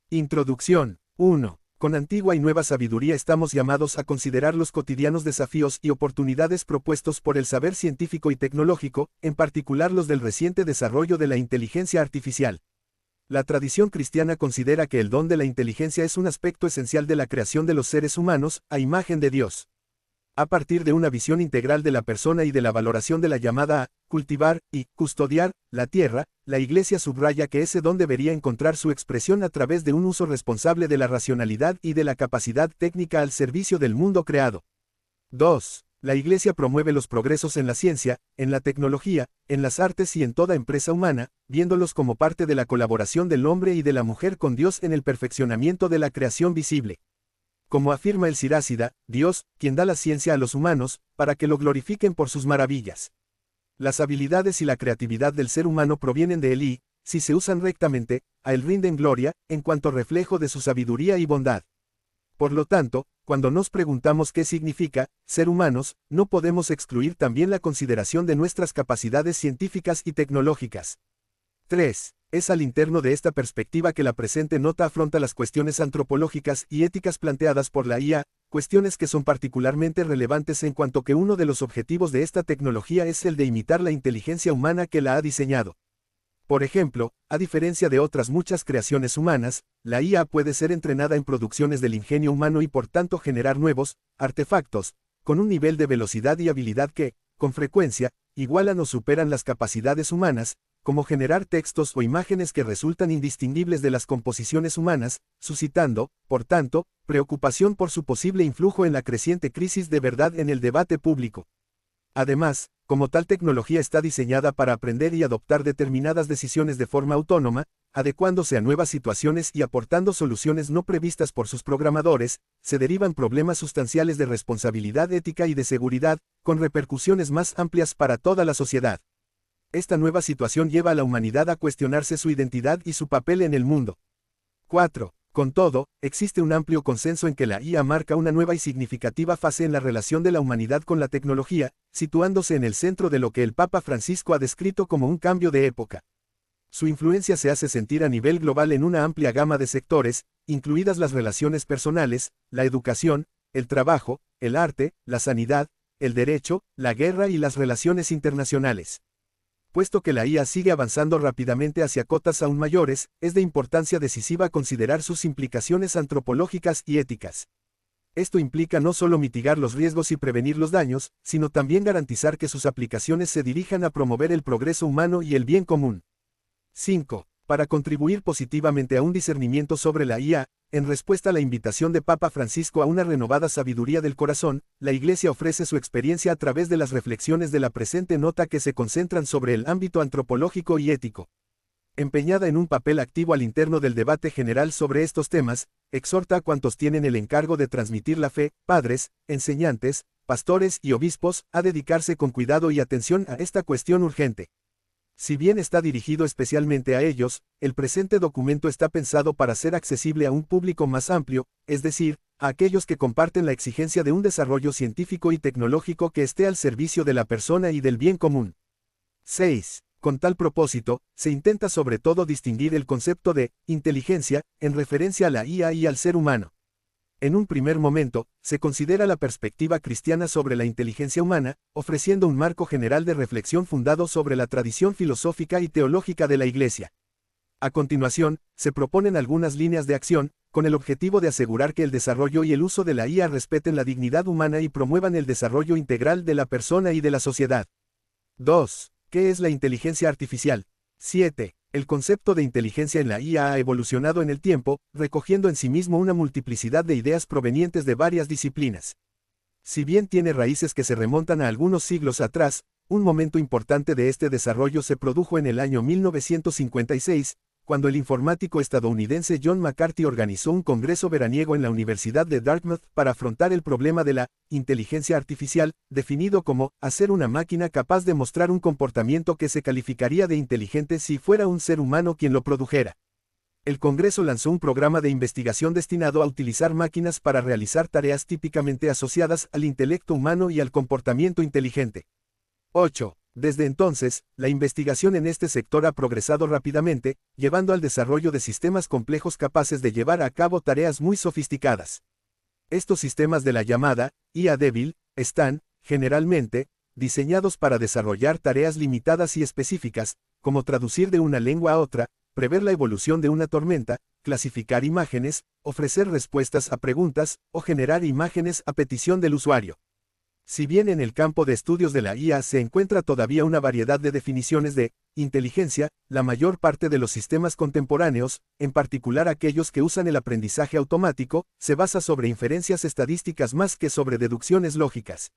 Introducción. 1. Con antigua y nueva sabiduría estamos llamados a considerar los cotidianos desafíos y oportunidades propuestos por el saber científico y tecnológico, en particular los del reciente desarrollo de la inteligencia artificial. La tradición cristiana considera que el don de la inteligencia es un aspecto esencial de la creación de los seres humanos, a imagen de Dios. A partir de una visión integral de la persona y de la valoración de la llamada a cultivar y custodiar la tierra, la Iglesia subraya que ese don debería encontrar su expresión a través de un uso responsable de la racionalidad y de la capacidad técnica al servicio del mundo creado. 2. La Iglesia promueve los progresos en la ciencia, en la tecnología, en las artes y en toda empresa humana, viéndolos como parte de la colaboración del hombre y de la mujer con Dios en el perfeccionamiento de la creación visible. Como afirma el Sirácida, Dios, quien da la ciencia a los humanos, para que lo glorifiquen por sus maravillas. Las habilidades y la creatividad del ser humano provienen de él y, si se usan rectamente, a él rinden gloria, en cuanto reflejo de su sabiduría y bondad. Por lo tanto, cuando nos preguntamos qué significa ser humanos, no podemos excluir también la consideración de nuestras capacidades científicas y tecnológicas. 3. Es al interno de esta perspectiva que la presente nota afronta las cuestiones antropológicas y éticas planteadas por la IA, cuestiones que son particularmente relevantes en cuanto que uno de los objetivos de esta tecnología es el de imitar la inteligencia humana que la ha diseñado. Por ejemplo, a diferencia de otras muchas creaciones humanas, la IA puede ser entrenada en producciones del ingenio humano y por tanto generar nuevos artefactos, con un nivel de velocidad y habilidad que, con frecuencia, igualan o superan las capacidades humanas, como generar textos o imágenes que resultan indistinguibles de las composiciones humanas, suscitando, por tanto, preocupación por su posible influjo en la creciente crisis de verdad en el debate público. Además, como tal tecnología está diseñada para aprender y adoptar determinadas decisiones de forma autónoma, adecuándose a nuevas situaciones y aportando soluciones no previstas por sus programadores, se derivan problemas sustanciales de responsabilidad ética y de seguridad, con repercusiones más amplias para toda la sociedad. Esta nueva situación lleva a la humanidad a cuestionarse su identidad y su papel en el mundo. 4. Con todo, existe un amplio consenso en que la IA marca una nueva y significativa fase en la relación de la humanidad con la tecnología, situándose en el centro de lo que el Papa Francisco ha descrito como un cambio de época. Su influencia se hace sentir a nivel global en una amplia gama de sectores, incluidas las relaciones personales, la educación, el trabajo, el arte, la sanidad, el derecho, la guerra y las relaciones internacionales. Puesto que la IA sigue avanzando rápidamente hacia cotas aún mayores, es de importancia decisiva considerar sus implicaciones antropológicas y éticas. Esto implica no solo mitigar los riesgos y prevenir los daños, sino también garantizar que sus aplicaciones se dirijan a promover el progreso humano y el bien común. 5. Para contribuir positivamente a un discernimiento sobre la IA, en respuesta a la invitación de Papa Francisco a una renovada sabiduría del corazón, la Iglesia ofrece su experiencia a través de las reflexiones de la presente nota que se concentran sobre el ámbito antropológico y ético. Empeñada en un papel activo al interno del debate general sobre estos temas, exhorta a cuantos tienen el encargo de transmitir la fe, padres, enseñantes, pastores y obispos, a dedicarse con cuidado y atención a esta cuestión urgente. Si bien está dirigido especialmente a ellos, el presente documento está pensado para ser accesible a un público más amplio, es decir, a aquellos que comparten la exigencia de un desarrollo científico y tecnológico que esté al servicio de la persona y del bien común. 6. Con tal propósito, se intenta sobre todo distinguir el concepto de inteligencia, en referencia a la IA y al ser humano. En un primer momento, se considera la perspectiva cristiana sobre la inteligencia humana, ofreciendo un marco general de reflexión fundado sobre la tradición filosófica y teológica de la Iglesia. A continuación, se proponen algunas líneas de acción, con el objetivo de asegurar que el desarrollo y el uso de la IA respeten la dignidad humana y promuevan el desarrollo integral de la persona y de la sociedad. 2. ¿Qué es la inteligencia artificial? 7. El concepto de inteligencia en la IA ha evolucionado en el tiempo, recogiendo en sí mismo una multiplicidad de ideas provenientes de varias disciplinas. Si bien tiene raíces que se remontan a algunos siglos atrás, un momento importante de este desarrollo se produjo en el año 1956, cuando el informático estadounidense John McCarthy organizó un congreso veraniego en la Universidad de Dartmouth para afrontar el problema de la inteligencia artificial, definido como hacer una máquina capaz de mostrar un comportamiento que se calificaría de inteligente si fuera un ser humano quien lo produjera. El Congreso lanzó un programa de investigación destinado a utilizar máquinas para realizar tareas típicamente asociadas al intelecto humano y al comportamiento inteligente. 8. Desde entonces, la investigación en este sector ha progresado rápidamente, llevando al desarrollo de sistemas complejos capaces de llevar a cabo tareas muy sofisticadas. Estos sistemas de la llamada IA débil están, generalmente, diseñados para desarrollar tareas limitadas y específicas, como traducir de una lengua a otra, prever la evolución de una tormenta, clasificar imágenes, ofrecer respuestas a preguntas, o generar imágenes a petición del usuario. Si bien en el campo de estudios de la IA se encuentra todavía una variedad de definiciones de inteligencia, la mayor parte de los sistemas contemporáneos, en particular aquellos que usan el aprendizaje automático, se basa sobre inferencias estadísticas más que sobre deducciones lógicas.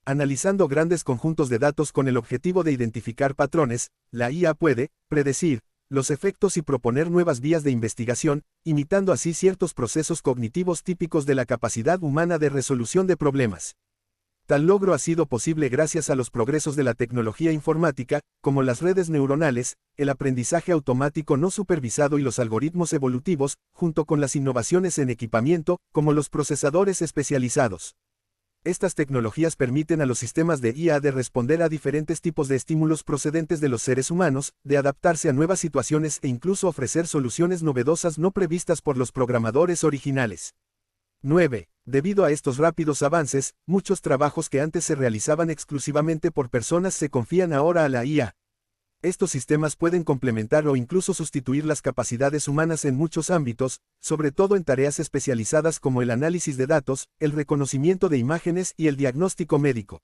Analizando grandes conjuntos de datos con el objetivo de identificar patrones, la IA puede predecir los efectos y proponer nuevas vías de investigación, imitando así ciertos procesos cognitivos típicos de la capacidad humana de resolución de problemas. Tal logro ha sido posible gracias a los progresos de la tecnología informática, como las redes neuronales, el aprendizaje automático no supervisado y los algoritmos evolutivos, junto con las innovaciones en equipamiento, como los procesadores especializados. Estas tecnologías permiten a los sistemas de IA de responder a diferentes tipos de estímulos procedentes de los seres humanos, de adaptarse a nuevas situaciones e incluso ofrecer soluciones novedosas no previstas por los programadores originales. 9. Debido a estos rápidos avances, muchos trabajos que antes se realizaban exclusivamente por personas se confían ahora a la IA. Estos sistemas pueden complementar o incluso sustituir las capacidades humanas en muchos ámbitos, sobre todo en tareas especializadas como el análisis de datos, el reconocimiento de imágenes y el diagnóstico médico.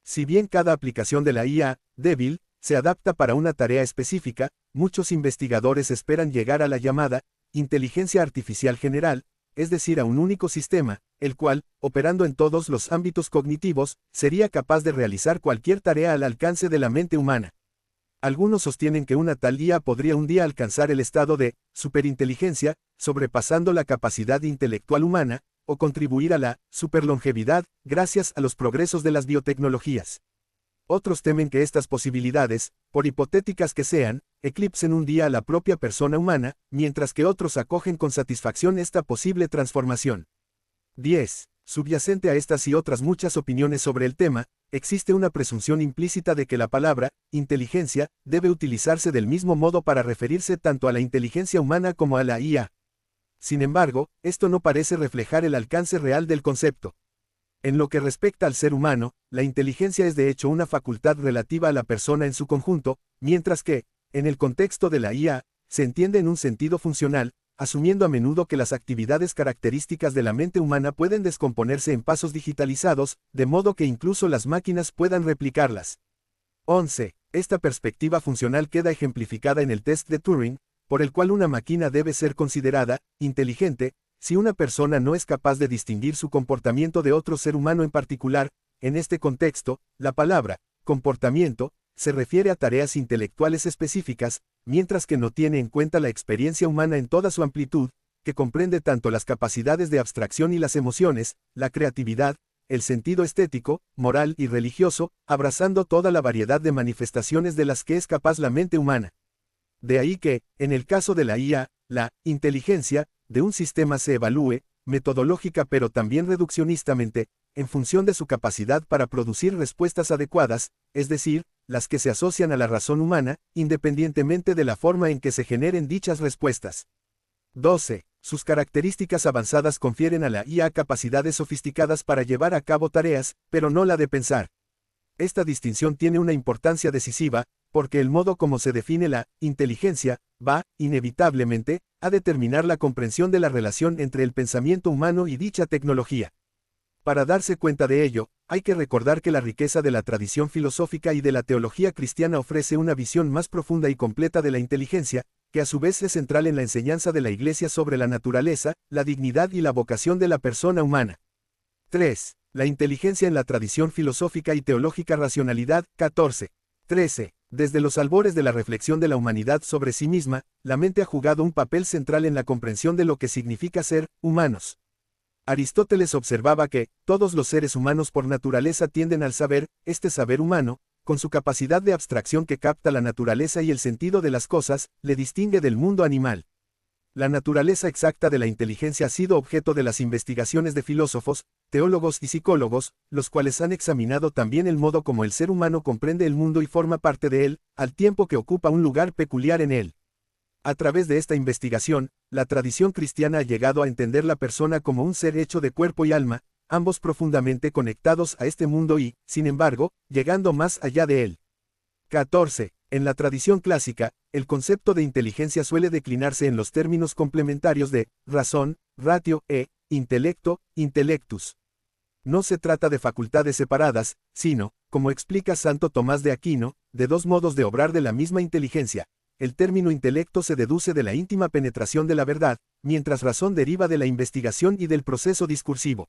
Si bien cada aplicación de la IA, débil, se adapta para una tarea específica, muchos investigadores esperan llegar a la llamada inteligencia artificial general, es decir, a un único sistema, el cual, operando en todos los ámbitos cognitivos, sería capaz de realizar cualquier tarea al alcance de la mente humana. Algunos sostienen que una tal IA podría un día alcanzar el estado de superinteligencia, sobrepasando la capacidad intelectual humana, o contribuir a la superlongevidad, gracias a los progresos de las biotecnologías. Otros temen que estas posibilidades, por hipotéticas que sean, eclipsen un día a la propia persona humana, mientras que otros acogen con satisfacción esta posible transformación. 10. Subyacente a estas y otras muchas opiniones sobre el tema, existe una presunción implícita de que la palabra inteligencia debe utilizarse del mismo modo para referirse tanto a la inteligencia humana como a la IA. Sin embargo, esto no parece reflejar el alcance real del concepto. En lo que respecta al ser humano, la inteligencia es de hecho una facultad relativa a la persona en su conjunto, mientras que, en el contexto de la IA, se entiende en un sentido funcional, asumiendo a menudo que las actividades características de la mente humana pueden descomponerse en pasos digitalizados, de modo que incluso las máquinas puedan replicarlas. 11. Esta perspectiva funcional queda ejemplificada en el test de Turing, por el cual una máquina debe ser considerada inteligente, si una persona no es capaz de distinguir su comportamiento de otro ser humano en particular. En este contexto, la palabra comportamiento se refiere a tareas intelectuales específicas, mientras que no tiene en cuenta la experiencia humana en toda su amplitud, que comprende tanto las capacidades de abstracción y las emociones, la creatividad, el sentido estético, moral y religioso, abrazando toda la variedad de manifestaciones de las que es capaz la mente humana. De ahí que, en el caso de la IA, la inteligencia de un sistema se evalúe, metodológica pero también reduccionistamente, en función de su capacidad para producir respuestas adecuadas, es decir, las que se asocian a la razón humana, independientemente de la forma en que se generen dichas respuestas. 12. Sus características avanzadas confieren a la IA capacidades sofisticadas para llevar a cabo tareas, pero no la de pensar. Esta distinción tiene una importancia decisiva, porque el modo como se define la inteligencia va, inevitablemente, a determinar la comprensión de la relación entre el pensamiento humano y dicha tecnología. Para darse cuenta de ello, hay que recordar que la riqueza de la tradición filosófica y de la teología cristiana ofrece una visión más profunda y completa de la inteligencia, que a su vez es central en la enseñanza de la Iglesia sobre la naturaleza, la dignidad y la vocación de la persona humana. 3. La inteligencia en la tradición filosófica y teológica racionalidad. 14. 13. Desde los albores de la reflexión de la humanidad sobre sí misma, la mente ha jugado un papel central en la comprensión de lo que significa ser humanos. Aristóteles observaba que todos los seres humanos por naturaleza tienden al saber. Este saber humano, con su capacidad de abstracción que capta la naturaleza y el sentido de las cosas, le distingue del mundo animal. La naturaleza exacta de la inteligencia ha sido objeto de las investigaciones de filósofos, teólogos y psicólogos, los cuales han examinado también el modo como el ser humano comprende el mundo y forma parte de él, al tiempo que ocupa un lugar peculiar en él. A través de esta investigación, la tradición cristiana ha llegado a entender la persona como un ser hecho de cuerpo y alma, ambos profundamente conectados a este mundo y, sin embargo, llegando más allá de él. 14. En la tradición clásica, el concepto de inteligencia suele declinarse en los términos complementarios de razón, ratio e intelecto, intellectus. No se trata de facultades separadas, sino, como explica Santo Tomás de Aquino, de dos modos de obrar de la misma inteligencia. El término intelecto se deduce de la íntima penetración de la verdad, mientras razón deriva de la investigación y del proceso discursivo.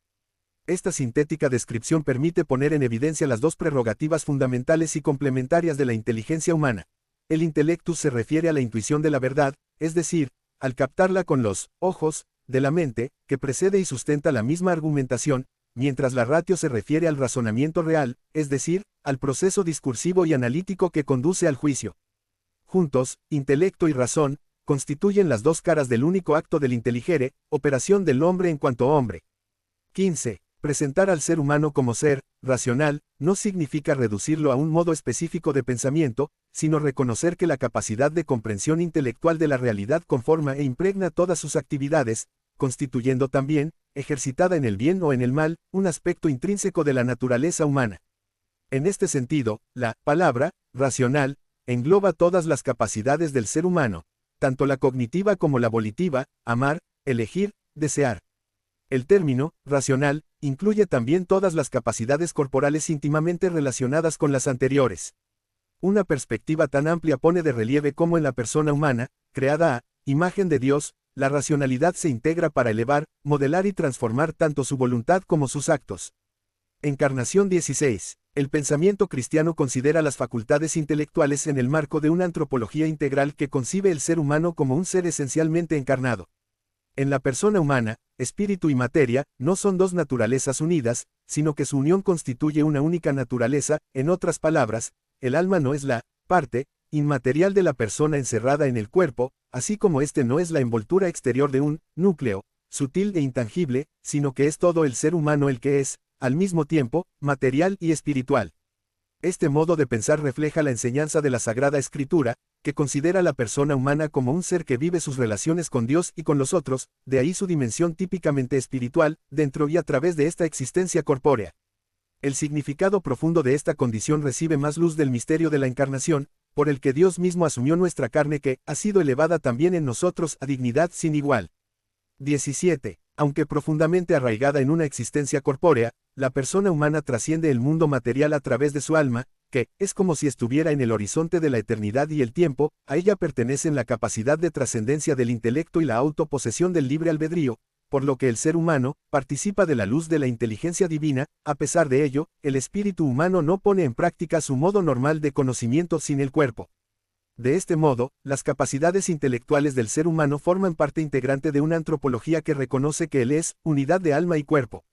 Esta sintética descripción permite poner en evidencia las dos prerrogativas fundamentales y complementarias de la inteligencia humana. El intellectus se refiere a la intuición de la verdad, es decir, al captarla con los ojos de la mente, que precede y sustenta la misma argumentación, mientras la ratio se refiere al razonamiento real, es decir, al proceso discursivo y analítico que conduce al juicio. Juntos, intelecto y razón, constituyen las dos caras del único acto del intelligere, operación del hombre en cuanto hombre. 15. Presentar al ser humano como ser racional no significa reducirlo a un modo específico de pensamiento, sino reconocer que la capacidad de comprensión intelectual de la realidad conforma e impregna todas sus actividades, constituyendo también, ejercitada en el bien o en el mal, un aspecto intrínseco de la naturaleza humana. En este sentido, la palabra racional engloba todas las capacidades del ser humano, tanto la cognitiva como la volitiva, amar, elegir, desear. El término racional incluye también todas las capacidades corporales íntimamente relacionadas con las anteriores. Una perspectiva tan amplia pone de relieve cómo en la persona humana, creada a imagen de Dios, la racionalidad se integra para elevar, modelar y transformar tanto su voluntad como sus actos. Encarnación 16. El pensamiento cristiano considera las facultades intelectuales en el marco de una antropología integral que concibe el ser humano como un ser esencialmente encarnado. En la persona humana, espíritu y materia no son dos naturalezas unidas, sino que su unión constituye una única naturaleza. En otras palabras, el alma no es la parte inmaterial de la persona encerrada en el cuerpo, así como éste no es la envoltura exterior de un núcleo sutil e intangible, sino que es todo el ser humano el que es, al mismo tiempo, material y espiritual. Este modo de pensar refleja la enseñanza de la Sagrada Escritura, que considera a la persona humana como un ser que vive sus relaciones con Dios y con los otros, de ahí su dimensión típicamente espiritual, dentro y a través de esta existencia corpórea. El significado profundo de esta condición recibe más luz del misterio de la encarnación, por el que Dios mismo asumió nuestra carne que ha sido elevada también en nosotros a dignidad sin igual. 17. Aunque profundamente arraigada en una existencia corpórea, la persona humana trasciende el mundo material a través de su alma, que es como si estuviera en el horizonte de la eternidad y el tiempo. A ella pertenecen la capacidad de trascendencia del intelecto y la autoposesión del libre albedrío, por lo que el ser humano participa de la luz de la inteligencia divina. A pesar de ello, el espíritu humano no pone en práctica su modo normal de conocimiento sin el cuerpo. De este modo, las capacidades intelectuales del ser humano forman parte integrante de una antropología que reconoce que él es unidad de alma y cuerpo.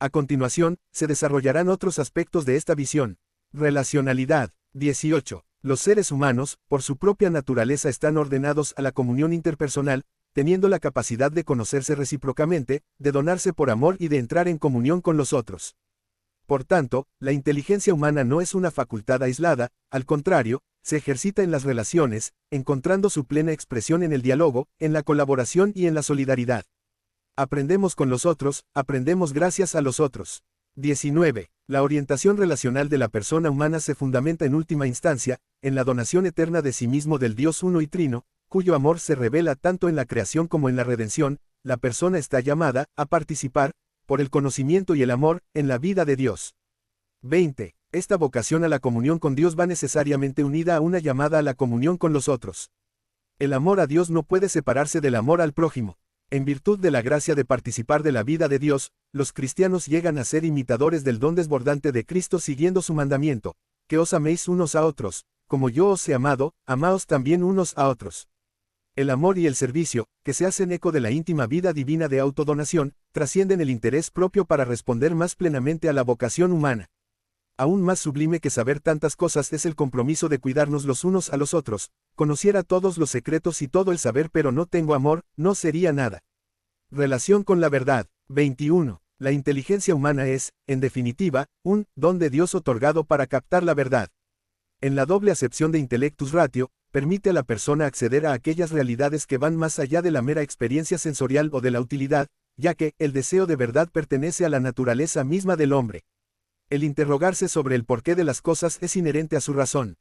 A continuación, se desarrollarán otros aspectos de esta visión. Relacionalidad. 18. Los seres humanos, por su propia naturaleza, están ordenados a la comunión interpersonal, teniendo la capacidad de conocerse recíprocamente, de donarse por amor y de entrar en comunión con los otros. Por tanto, la inteligencia humana no es una facultad aislada, al contrario, se ejercita en las relaciones, encontrando su plena expresión en el diálogo, en la colaboración y en la solidaridad. Aprendemos con los otros, aprendemos gracias a los otros. 19. La orientación relacional de la persona humana se fundamenta en última instancia, en la donación eterna de sí mismo del Dios uno y trino, cuyo amor se revela tanto en la creación como en la redención. La persona está llamada a participar, por el conocimiento y el amor, en la vida de Dios. 20. Esta vocación a la comunión con Dios va necesariamente unida a una llamada a la comunión con los otros. El amor a Dios no puede separarse del amor al prójimo. En virtud de la gracia de participar de la vida de Dios, los cristianos llegan a ser imitadores del don desbordante de Cristo siguiendo su mandamiento, que os améis unos a otros, como yo os he amado, amaos también unos a otros. El amor y el servicio, que se hacen eco de la íntima vida divina de autodonación, trascienden el interés propio para responder más plenamente a la vocación humana. Aún más sublime que saber tantas cosas es el compromiso de cuidarnos los unos a los otros. Conociera todos los secretos y todo el saber pero no tengo amor, no sería nada. Relación con la verdad. 21. La inteligencia humana es, en definitiva, un don de Dios otorgado para captar la verdad. En la doble acepción de intellectus ratio, permite a la persona acceder a aquellas realidades que van más allá de la mera experiencia sensorial o de la utilidad, ya que el deseo de verdad pertenece a la naturaleza misma del hombre. El interrogarse sobre el porqué de las cosas es inherente a su razón.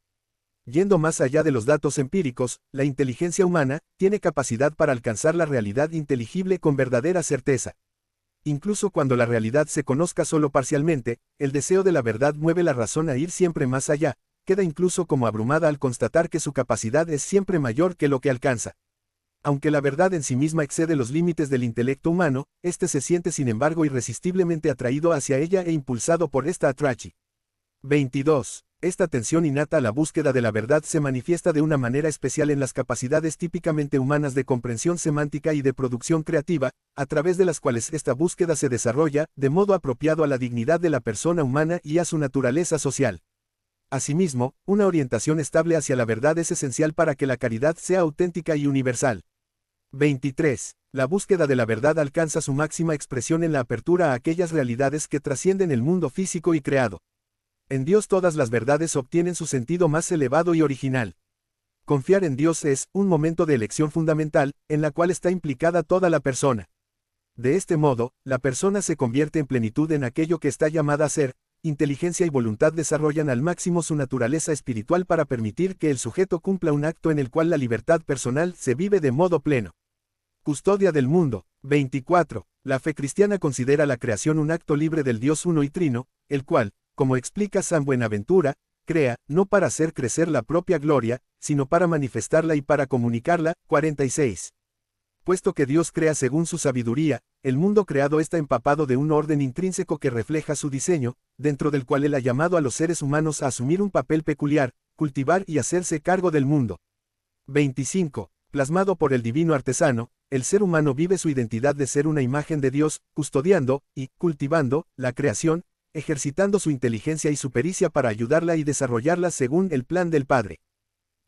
Yendo más allá de los datos empíricos, la inteligencia humana tiene capacidad para alcanzar la realidad inteligible con verdadera certeza. Incluso cuando la realidad se conozca solo parcialmente, el deseo de la verdad mueve la razón a ir siempre más allá, queda incluso como abrumada al constatar que su capacidad es siempre mayor que lo que alcanza. Aunque la verdad en sí misma excede los límites del intelecto humano, éste se siente sin embargo irresistiblemente atraído hacia ella e impulsado por esta atrachi. 22. Esta tensión innata a la búsqueda de la verdad se manifiesta de una manera especial en las capacidades típicamente humanas de comprensión semántica y de producción creativa, a través de las cuales esta búsqueda se desarrolla, de modo apropiado a la dignidad de la persona humana y a su naturaleza social. Asimismo, una orientación estable hacia la verdad es esencial para que la caridad sea auténtica y universal. 23. La búsqueda de la verdad alcanza su máxima expresión en la apertura a aquellas realidades que trascienden el mundo físico y creado. En Dios todas las verdades obtienen su sentido más elevado y original. Confiar en Dios es un momento de elección fundamental, en la cual está implicada toda la persona. De este modo, la persona se convierte en plenitud en aquello que está llamada a ser. Inteligencia y voluntad desarrollan al máximo su naturaleza espiritual para permitir que el sujeto cumpla un acto en el cual la libertad personal se vive de modo pleno. Custodia del mundo. 24. La fe cristiana considera la creación un acto libre del Dios uno y trino, el cual, como explica San Buenaventura, crea, no para hacer crecer la propia gloria, sino para manifestarla y para comunicarla. 46. Puesto que Dios crea según su sabiduría, el mundo creado está empapado de un orden intrínseco que refleja su diseño, dentro del cual Él ha llamado a los seres humanos a asumir un papel peculiar, cultivar y hacerse cargo del mundo. 25. Plasmado por el divino artesano, el ser humano vive su identidad de ser una imagen de Dios, custodiando y cultivando la creación, ejercitando su inteligencia y su pericia para ayudarla y desarrollarla según el plan del Padre.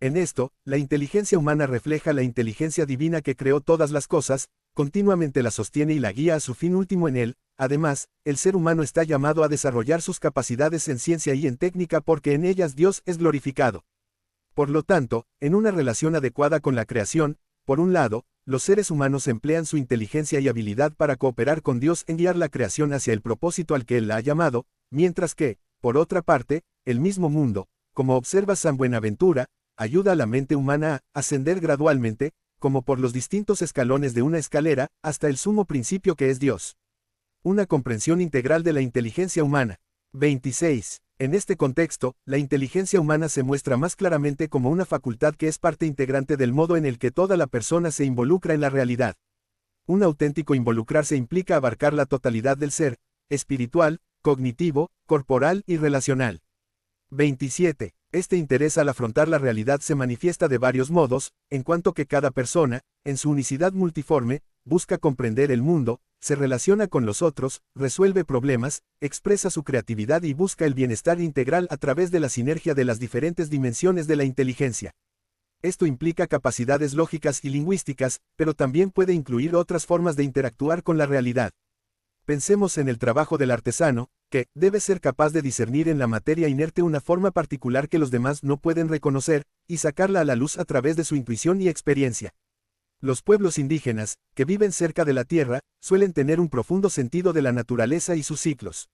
En esto, la inteligencia humana refleja la inteligencia divina que creó todas las cosas, continuamente la sostiene y la guía a su fin último en él. Además, el ser humano está llamado a desarrollar sus capacidades en ciencia y en técnica porque en ellas Dios es glorificado. Por lo tanto, en una relación adecuada con la creación, por un lado, los seres humanos emplean su inteligencia y habilidad para cooperar con Dios en guiar la creación hacia el propósito al que Él la ha llamado, mientras que, por otra parte, el mismo mundo, como observa San Buenaventura, ayuda a la mente humana a ascender gradualmente, como por los distintos escalones de una escalera, hasta el sumo principio que es Dios. Una comprensión integral de la inteligencia humana. 26. En este contexto, la inteligencia humana se muestra más claramente como una facultad que es parte integrante del modo en el que toda la persona se involucra en la realidad. Un auténtico involucrarse implica abarcar la totalidad del ser, espiritual, cognitivo, corporal y relacional. 27. Este interés al afrontar la realidad se manifiesta de varios modos, en cuanto que cada persona, en su unicidad multiforme, busca comprender el mundo, se relaciona con los otros, resuelve problemas, expresa su creatividad y busca el bienestar integral a través de la sinergia de las diferentes dimensiones de la inteligencia. Esto implica capacidades lógicas y lingüísticas, pero también puede incluir otras formas de interactuar con la realidad. Pensemos en el trabajo del artesano, que debe ser capaz de discernir en la materia inerte una forma particular que los demás no pueden reconocer, y sacarla a la luz a través de su intuición y experiencia. Los pueblos indígenas, que viven cerca de la tierra, suelen tener un profundo sentido de la naturaleza y sus ciclos.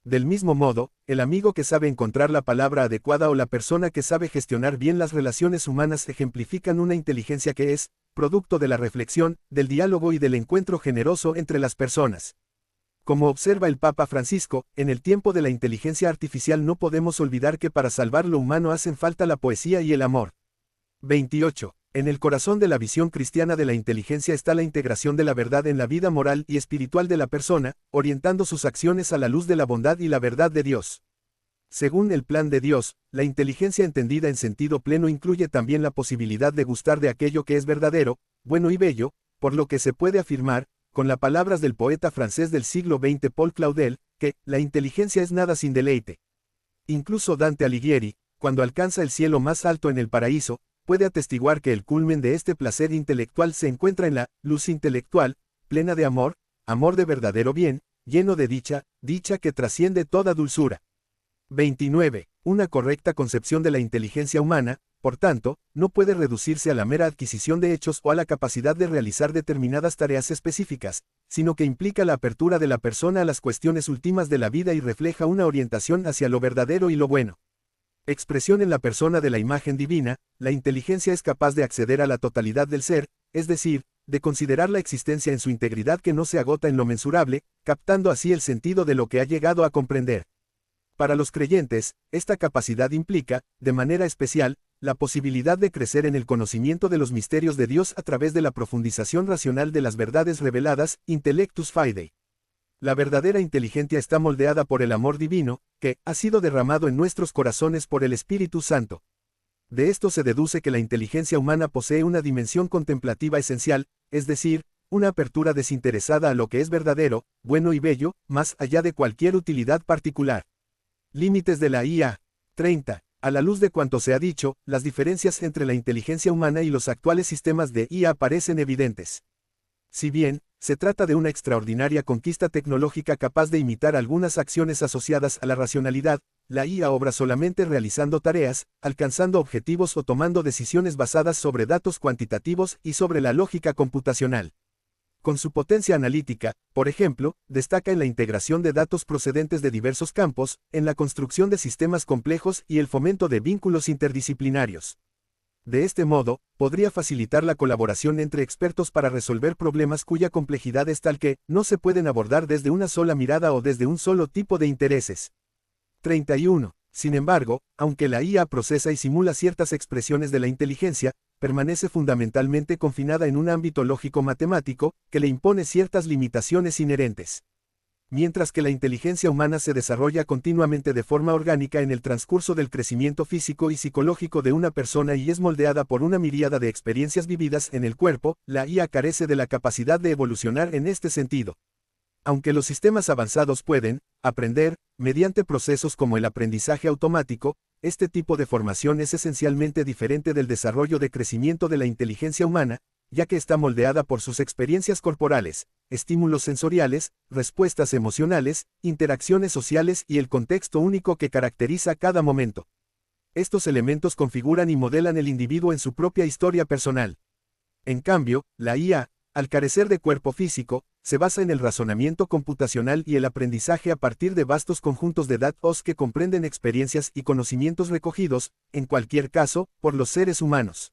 Del mismo modo, el amigo que sabe encontrar la palabra adecuada o la persona que sabe gestionar bien las relaciones humanas ejemplifican una inteligencia que es, producto de la reflexión, del diálogo y del encuentro generoso entre las personas. Como observa el Papa Francisco, en el tiempo de la inteligencia artificial no podemos olvidar que para salvar lo humano hacen falta la poesía y el amor. 28. En el corazón de la visión cristiana de la inteligencia está la integración de la verdad en la vida moral y espiritual de la persona, orientando sus acciones a la luz de la bondad y la verdad de Dios. Según el plan de Dios, la inteligencia entendida en sentido pleno incluye también la posibilidad de gustar de aquello que es verdadero, bueno y bello, por lo que se puede afirmar, con las palabras del poeta francés del siglo XX Paul Claudel, que la inteligencia es nada sin deleite. Incluso Dante Alighieri, cuando alcanza el cielo más alto en el paraíso, puede atestiguar que el culmen de este placer intelectual se encuentra en la luz intelectual, plena de amor, amor de verdadero bien, lleno de dicha, dicha que trasciende toda dulzura. 29. Una correcta concepción de la inteligencia humana, por tanto, no puede reducirse a la mera adquisición de hechos o a la capacidad de realizar determinadas tareas específicas, sino que implica la apertura de la persona a las cuestiones últimas de la vida y refleja una orientación hacia lo verdadero y lo bueno. Expresión en la persona de la imagen divina, la inteligencia es capaz de acceder a la totalidad del ser, es decir, de considerar la existencia en su integridad que no se agota en lo mensurable, captando así el sentido de lo que ha llegado a comprender. Para los creyentes, esta capacidad implica, de manera especial, la posibilidad de crecer en el conocimiento de los misterios de Dios a través de la profundización racional de las verdades reveladas, intellectus fidei. La verdadera inteligencia está moldeada por el amor divino, que ha sido derramado en nuestros corazones por el Espíritu Santo. De esto se deduce que la inteligencia humana posee una dimensión contemplativa esencial, es decir, una apertura desinteresada a lo que es verdadero, bueno y bello, más allá de cualquier utilidad particular. Límites de la IA. 30. A la luz de cuanto se ha dicho, las diferencias entre la inteligencia humana y los actuales sistemas de IA parecen evidentes. Si bien, se trata de una extraordinaria conquista tecnológica capaz de imitar algunas acciones asociadas a la racionalidad, la IA obra solamente realizando tareas, alcanzando objetivos o tomando decisiones basadas sobre datos cuantitativos y sobre la lógica computacional. Con su potencia analítica, por ejemplo, destaca en la integración de datos procedentes de diversos campos, en la construcción de sistemas complejos y el fomento de vínculos interdisciplinarios. De este modo, podría facilitar la colaboración entre expertos para resolver problemas cuya complejidad es tal que no se pueden abordar desde una sola mirada o desde un solo tipo de intereses. 31. Sin embargo, aunque la IA procesa y simula ciertas expresiones de la inteligencia, permanece fundamentalmente confinada en un ámbito lógico-matemático, que le impone ciertas limitaciones inherentes. Mientras que la inteligencia humana se desarrolla continuamente de forma orgánica en el transcurso del crecimiento físico y psicológico de una persona y es moldeada por una miríada de experiencias vividas en el cuerpo, la IA carece de la capacidad de evolucionar en este sentido. Aunque los sistemas avanzados pueden aprender, mediante procesos como el aprendizaje automático, este tipo de formación es esencialmente diferente del desarrollo de crecimiento de la inteligencia humana, ya que está moldeada por sus experiencias corporales, estímulos sensoriales, respuestas emocionales, interacciones sociales y el contexto único que caracteriza cada momento. Estos elementos configuran y modelan el individuo en su propia historia personal. En cambio, la IA, al carecer de cuerpo físico, se basa en el razonamiento computacional y el aprendizaje a partir de vastos conjuntos de datos que comprenden experiencias y conocimientos recogidos, en cualquier caso, por los seres humanos.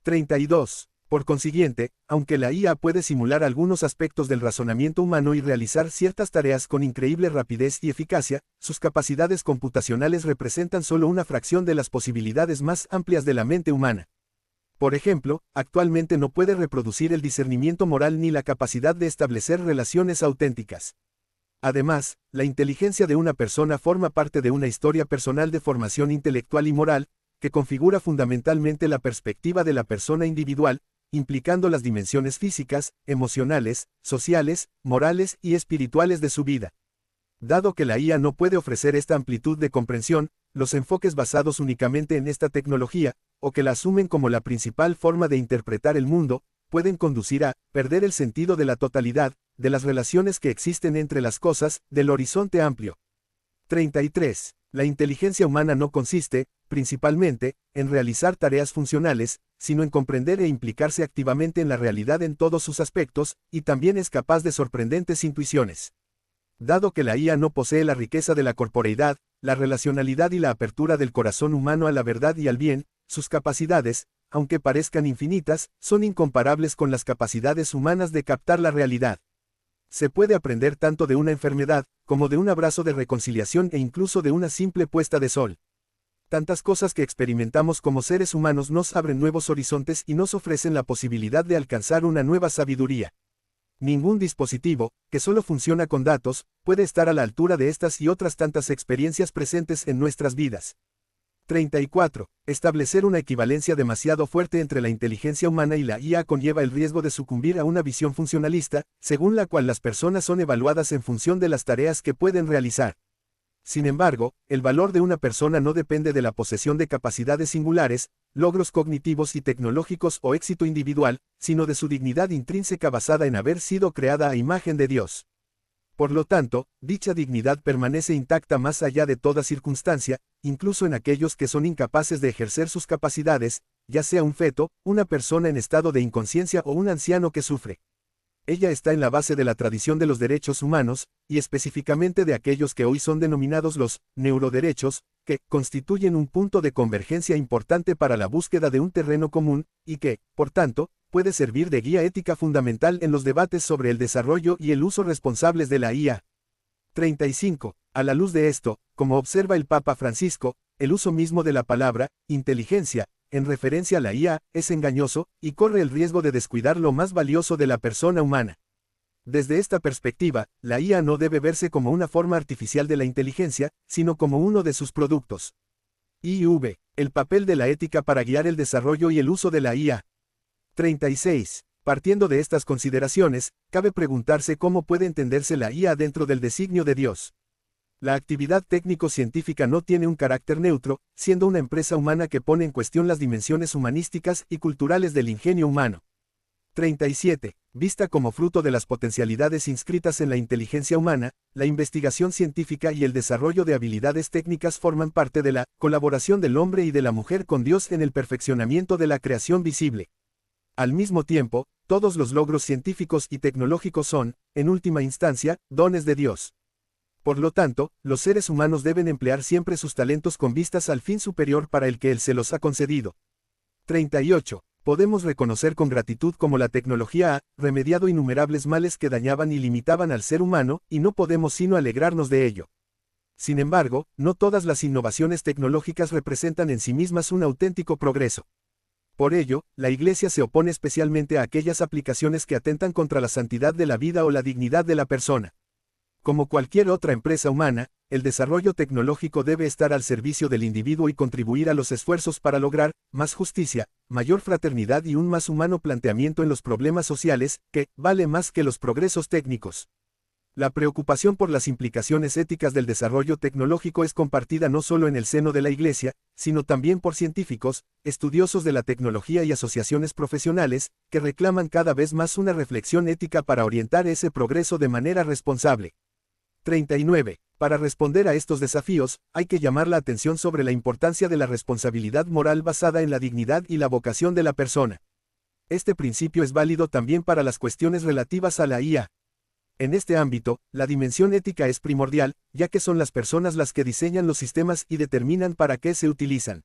32. Por consiguiente, aunque la IA puede simular algunos aspectos del razonamiento humano y realizar ciertas tareas con increíble rapidez y eficacia, sus capacidades computacionales representan solo una fracción de las posibilidades más amplias de la mente humana. Por ejemplo, actualmente no puede reproducir el discernimiento moral ni la capacidad de establecer relaciones auténticas. Además, la inteligencia de una persona forma parte de una historia personal de formación intelectual y moral, que configura fundamentalmente la perspectiva de la persona individual, implicando las dimensiones físicas, emocionales, sociales, morales y espirituales de su vida. Dado que la IA no puede ofrecer esta amplitud de comprensión, los enfoques basados únicamente en esta tecnología, o que la asumen como la principal forma de interpretar el mundo, pueden conducir a perder el sentido de la totalidad, de las relaciones que existen entre las cosas, del horizonte amplio. 33. La inteligencia humana no consiste, principalmente, en realizar tareas funcionales, sino en comprender e implicarse activamente en la realidad en todos sus aspectos, y también es capaz de sorprendentes intuiciones. Dado que la IA no posee la riqueza de la corporeidad, la relacionalidad y la apertura del corazón humano a la verdad y al bien, sus capacidades, aunque parezcan infinitas, son incomparables con las capacidades humanas de captar la realidad. Se puede aprender tanto de una enfermedad, como de un abrazo de reconciliación e incluso de una simple puesta de sol. Tantas cosas que experimentamos como seres humanos nos abren nuevos horizontes y nos ofrecen la posibilidad de alcanzar una nueva sabiduría. Ningún dispositivo, que solo funciona con datos, puede estar a la altura de estas y otras tantas experiencias presentes en nuestras vidas. 34. Establecer una equivalencia demasiado fuerte entre la inteligencia humana y la IA conlleva el riesgo de sucumbir a una visión funcionalista, según la cual las personas son evaluadas en función de las tareas que pueden realizar. Sin embargo, el valor de una persona no depende de la posesión de capacidades singulares, logros cognitivos y tecnológicos o éxito individual, sino de su dignidad intrínseca basada en haber sido creada a imagen de Dios. Por lo tanto, dicha dignidad permanece intacta más allá de toda circunstancia, incluso en aquellos que son incapaces de ejercer sus capacidades, ya sea un feto, una persona en estado de inconsciencia o un anciano que sufre. Ella está en la base de la tradición de los derechos humanos, y específicamente de aquellos que hoy son denominados los neuroderechos, que constituyen un punto de convergencia importante para la búsqueda de un terreno común, y que, por tanto, puede servir de guía ética fundamental en los debates sobre el desarrollo y el uso responsables de la IA. 35. A la luz de esto, como observa el Papa Francisco, el uso mismo de la palabra inteligencia, en referencia a la IA, es engañoso, y corre el riesgo de descuidar lo más valioso de la persona humana. Desde esta perspectiva, la IA no debe verse como una forma artificial de la inteligencia, sino como uno de sus productos. IV. El papel de la ética para guiar el desarrollo y el uso de la IA. 36. Partiendo de estas consideraciones, cabe preguntarse cómo puede entenderse la IA dentro del designio de Dios. La actividad técnico-científica no tiene un carácter neutro, siendo una empresa humana que pone en cuestión las dimensiones humanísticas y culturales del ingenio humano. 37. Vista como fruto de las potencialidades inscritas en la inteligencia humana, la investigación científica y el desarrollo de habilidades técnicas forman parte de la colaboración del hombre y de la mujer con Dios en el perfeccionamiento de la creación visible. Al mismo tiempo, todos los logros científicos y tecnológicos son, en última instancia, dones de Dios. Por lo tanto, los seres humanos deben emplear siempre sus talentos con vistas al fin superior para el que Él se los ha concedido. 38. Podemos reconocer con gratitud cómo la tecnología ha remediado innumerables males que dañaban y limitaban al ser humano, y no podemos sino alegrarnos de ello. Sin embargo, no todas las innovaciones tecnológicas representan en sí mismas un auténtico progreso. Por ello, la Iglesia se opone especialmente a aquellas aplicaciones que atentan contra la santidad de la vida o la dignidad de la persona. Como cualquier otra empresa humana, el desarrollo tecnológico debe estar al servicio del individuo y contribuir a los esfuerzos para lograr más justicia, mayor fraternidad y un más humano planteamiento en los problemas sociales, que vale más que los progresos técnicos. La preocupación por las implicaciones éticas del desarrollo tecnológico es compartida no solo en el seno de la Iglesia, sino también por científicos, estudiosos de la tecnología y asociaciones profesionales, que reclaman cada vez más una reflexión ética para orientar ese progreso de manera responsable. 39. Para responder a estos desafíos, hay que llamar la atención sobre la importancia de la responsabilidad moral basada en la dignidad y la vocación de la persona. Este principio es válido también para las cuestiones relativas a la IA. En este ámbito, la dimensión ética es primordial, ya que son las personas las que diseñan los sistemas y determinan para qué se utilizan.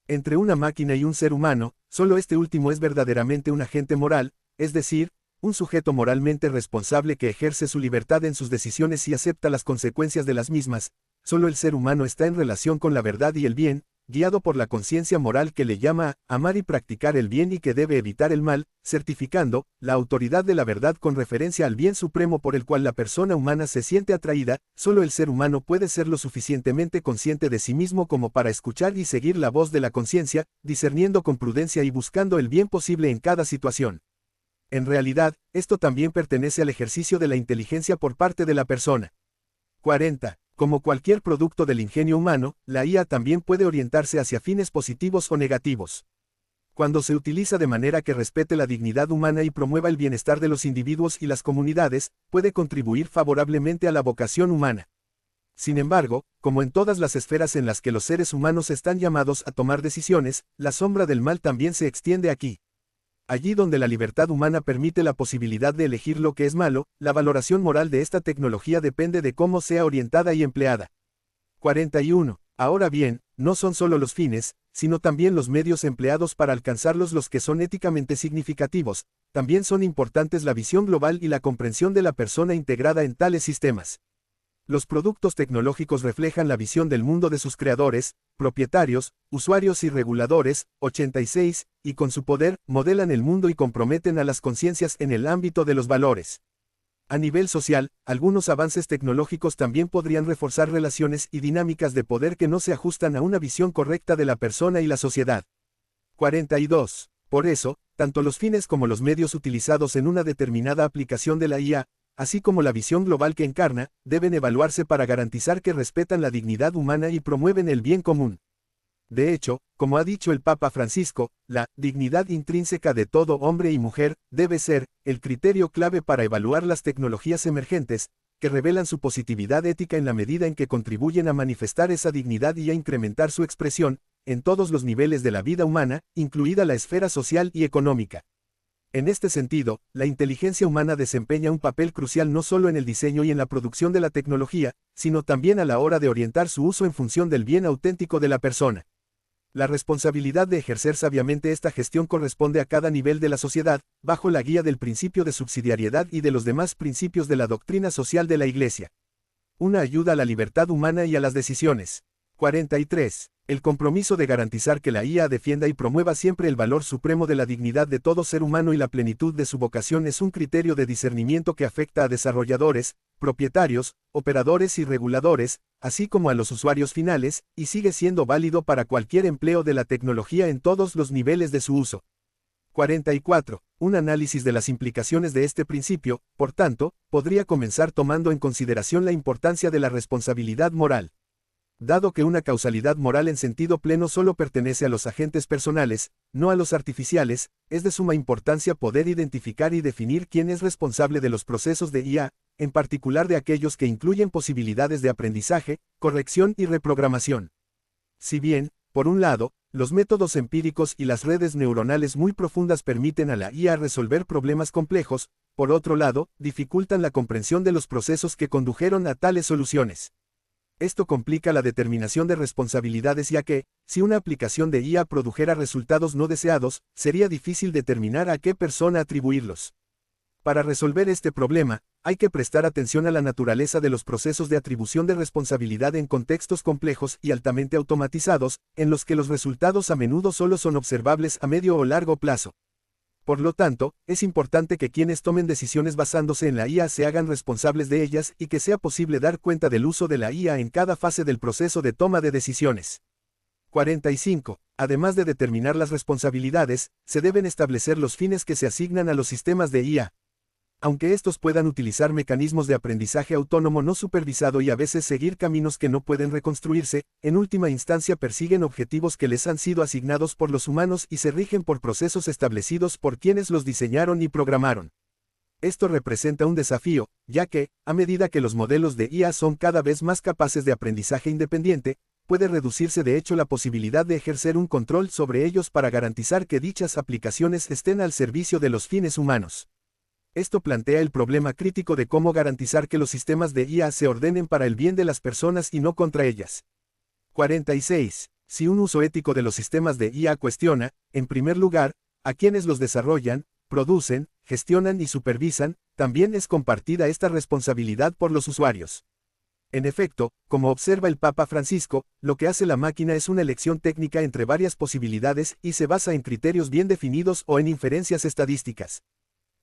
Entre una máquina y un ser humano, solo este último es verdaderamente un agente moral, es decir, un sujeto moralmente responsable que ejerce su libertad en sus decisiones y acepta las consecuencias de las mismas. Solo el ser humano está en relación con la verdad y el bien, guiado por la conciencia moral que le llama a amar y practicar el bien y que debe evitar el mal, certificando la autoridad de la verdad con referencia al bien supremo por el cual la persona humana se siente atraída. Solo el ser humano puede ser lo suficientemente consciente de sí mismo como para escuchar y seguir la voz de la conciencia, discerniendo con prudencia y buscando el bien posible en cada situación. En realidad, esto también pertenece al ejercicio de la inteligencia por parte de la persona. 40. Como cualquier producto del ingenio humano, la IA también puede orientarse hacia fines positivos o negativos. Cuando se utiliza de manera que respete la dignidad humana y promueva el bienestar de los individuos y las comunidades, puede contribuir favorablemente a la vocación humana. Sin embargo, como en todas las esferas en las que los seres humanos están llamados a tomar decisiones, la sombra del mal también se extiende aquí. Allí donde la libertad humana permite la posibilidad de elegir lo que es malo, la valoración moral de esta tecnología depende de cómo sea orientada y empleada. 41. Ahora bien, no son solo los fines, sino también los medios empleados para alcanzarlos los que son éticamente significativos. También son importantes la visión global y la comprensión de la persona integrada en tales sistemas. Los productos tecnológicos reflejan la visión del mundo de sus creadores, propietarios, usuarios y reguladores. 86, y con su poder, modelan el mundo y comprometen a las conciencias en el ámbito de los valores. A nivel social, algunos avances tecnológicos también podrían reforzar relaciones y dinámicas de poder que no se ajustan a una visión correcta de la persona y la sociedad. 42. Por eso, tanto los fines como los medios utilizados en una determinada aplicación de la IA, así como la visión global que encarna, deben evaluarse para garantizar que respetan la dignidad humana y promueven el bien común. De hecho, como ha dicho el Papa Francisco, la dignidad intrínseca de todo hombre y mujer debe ser el criterio clave para evaluar las tecnologías emergentes, que revelan su positividad ética en la medida en que contribuyen a manifestar esa dignidad y a incrementar su expresión, en todos los niveles de la vida humana, incluida la esfera social y económica. En este sentido, la inteligencia humana desempeña un papel crucial no solo en el diseño y en la producción de la tecnología, sino también a la hora de orientar su uso en función del bien auténtico de la persona. La responsabilidad de ejercer sabiamente esta gestión corresponde a cada nivel de la sociedad, bajo la guía del principio de subsidiariedad y de los demás principios de la doctrina social de la Iglesia. Una ayuda a la libertad humana y a las decisiones. 43. El compromiso de garantizar que la IA defienda y promueva siempre el valor supremo de la dignidad de todo ser humano y la plenitud de su vocación es un criterio de discernimiento que afecta a desarrolladores, propietarios, operadores y reguladores, así como a los usuarios finales, y sigue siendo válido para cualquier empleo de la tecnología en todos los niveles de su uso. 44. Un análisis de las implicaciones de este principio, por tanto, podría comenzar tomando en consideración la importancia de la responsabilidad moral. Dado que una causalidad moral en sentido pleno solo pertenece a los agentes personales, no a los artificiales, es de suma importancia poder identificar y definir quién es responsable de los procesos de IA, en particular de aquellos que incluyen posibilidades de aprendizaje, corrección y reprogramación. Si bien, por un lado, los métodos empíricos y las redes neuronales muy profundas permiten a la IA resolver problemas complejos, por otro lado, dificultan la comprensión de los procesos que condujeron a tales soluciones. Esto complica la determinación de responsabilidades ya que, si una aplicación de IA produjera resultados no deseados, sería difícil determinar a qué persona atribuirlos. Para resolver este problema, hay que prestar atención a la naturaleza de los procesos de atribución de responsabilidad en contextos complejos y altamente automatizados, en los que los resultados a menudo solo son observables a medio o largo plazo. Por lo tanto, es importante que quienes tomen decisiones basándose en la IA se hagan responsables de ellas y que sea posible dar cuenta del uso de la IA en cada fase del proceso de toma de decisiones. 45. Además de determinar las responsabilidades, se deben establecer los fines que se asignan a los sistemas de IA. Aunque estos puedan utilizar mecanismos de aprendizaje autónomo no supervisado y a veces seguir caminos que no pueden reconstruirse, en última instancia persiguen objetivos que les han sido asignados por los humanos y se rigen por procesos establecidos por quienes los diseñaron y programaron. Esto representa un desafío, ya que, a medida que los modelos de IA son cada vez más capaces de aprendizaje independiente, puede reducirse de hecho la posibilidad de ejercer un control sobre ellos para garantizar que dichas aplicaciones estén al servicio de los fines humanos. Esto plantea el problema crítico de cómo garantizar que los sistemas de IA se ordenen para el bien de las personas y no contra ellas. 46. Si un uso ético de los sistemas de IA cuestiona, en primer lugar, a quienes los desarrollan, producen, gestionan y supervisan, también es compartida esta responsabilidad por los usuarios. En efecto, como observa el Papa Francisco, lo que hace la máquina es una elección técnica entre varias posibilidades y se basa en criterios bien definidos o en inferencias estadísticas.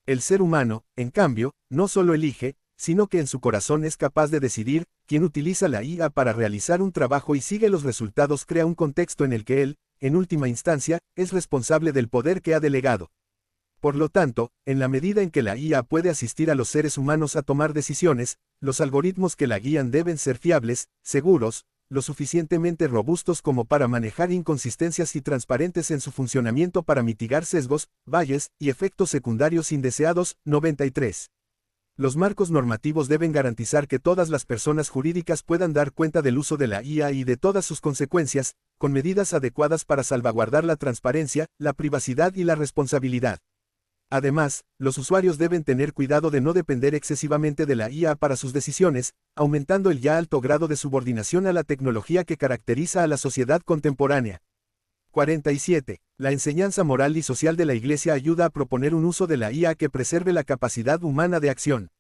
El ser humano, en cambio, no solo elige, sino que en su corazón es capaz de decidir. Quien utiliza la IA para realizar un trabajo y sigue los resultados crea un contexto en el que él, en última instancia, es responsable del poder que ha delegado. Por lo tanto, en la medida en que la IA puede asistir a los seres humanos a tomar decisiones, los algoritmos que la guían deben ser fiables, seguros, lo suficientemente robustos como para manejar inconsistencias y transparentes en su funcionamiento para mitigar sesgos, bias y efectos secundarios indeseados. 93. Los marcos normativos deben garantizar que todas las personas jurídicas puedan dar cuenta del uso de la IA y de todas sus consecuencias, con medidas adecuadas para salvaguardar la transparencia, la privacidad y la responsabilidad. Además, los usuarios deben tener cuidado de no depender excesivamente de la IA para sus decisiones, aumentando el ya alto grado de subordinación a la tecnología que caracteriza a la sociedad contemporánea. 47. La enseñanza moral y social de la Iglesia ayuda a proponer un uso de la IA que preserve la capacidad humana de acción.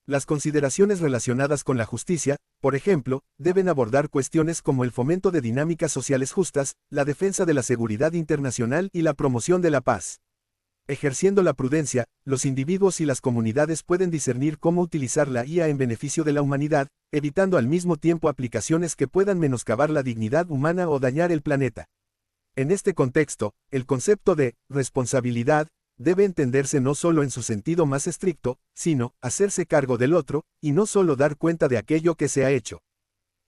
Las consideraciones relacionadas con la justicia, por ejemplo, deben abordar cuestiones como el fomento de dinámicas sociales justas, la defensa de la seguridad internacional y la promoción de la paz. Ejerciendo la prudencia, los individuos y las comunidades pueden discernir cómo utilizar la IA en beneficio de la humanidad, evitando al mismo tiempo aplicaciones que puedan menoscabar la dignidad humana o dañar el planeta. En este contexto, el concepto de responsabilidad debe entenderse no solo en su sentido más estricto, sino hacerse cargo del otro, y no solo dar cuenta de aquello que se ha hecho.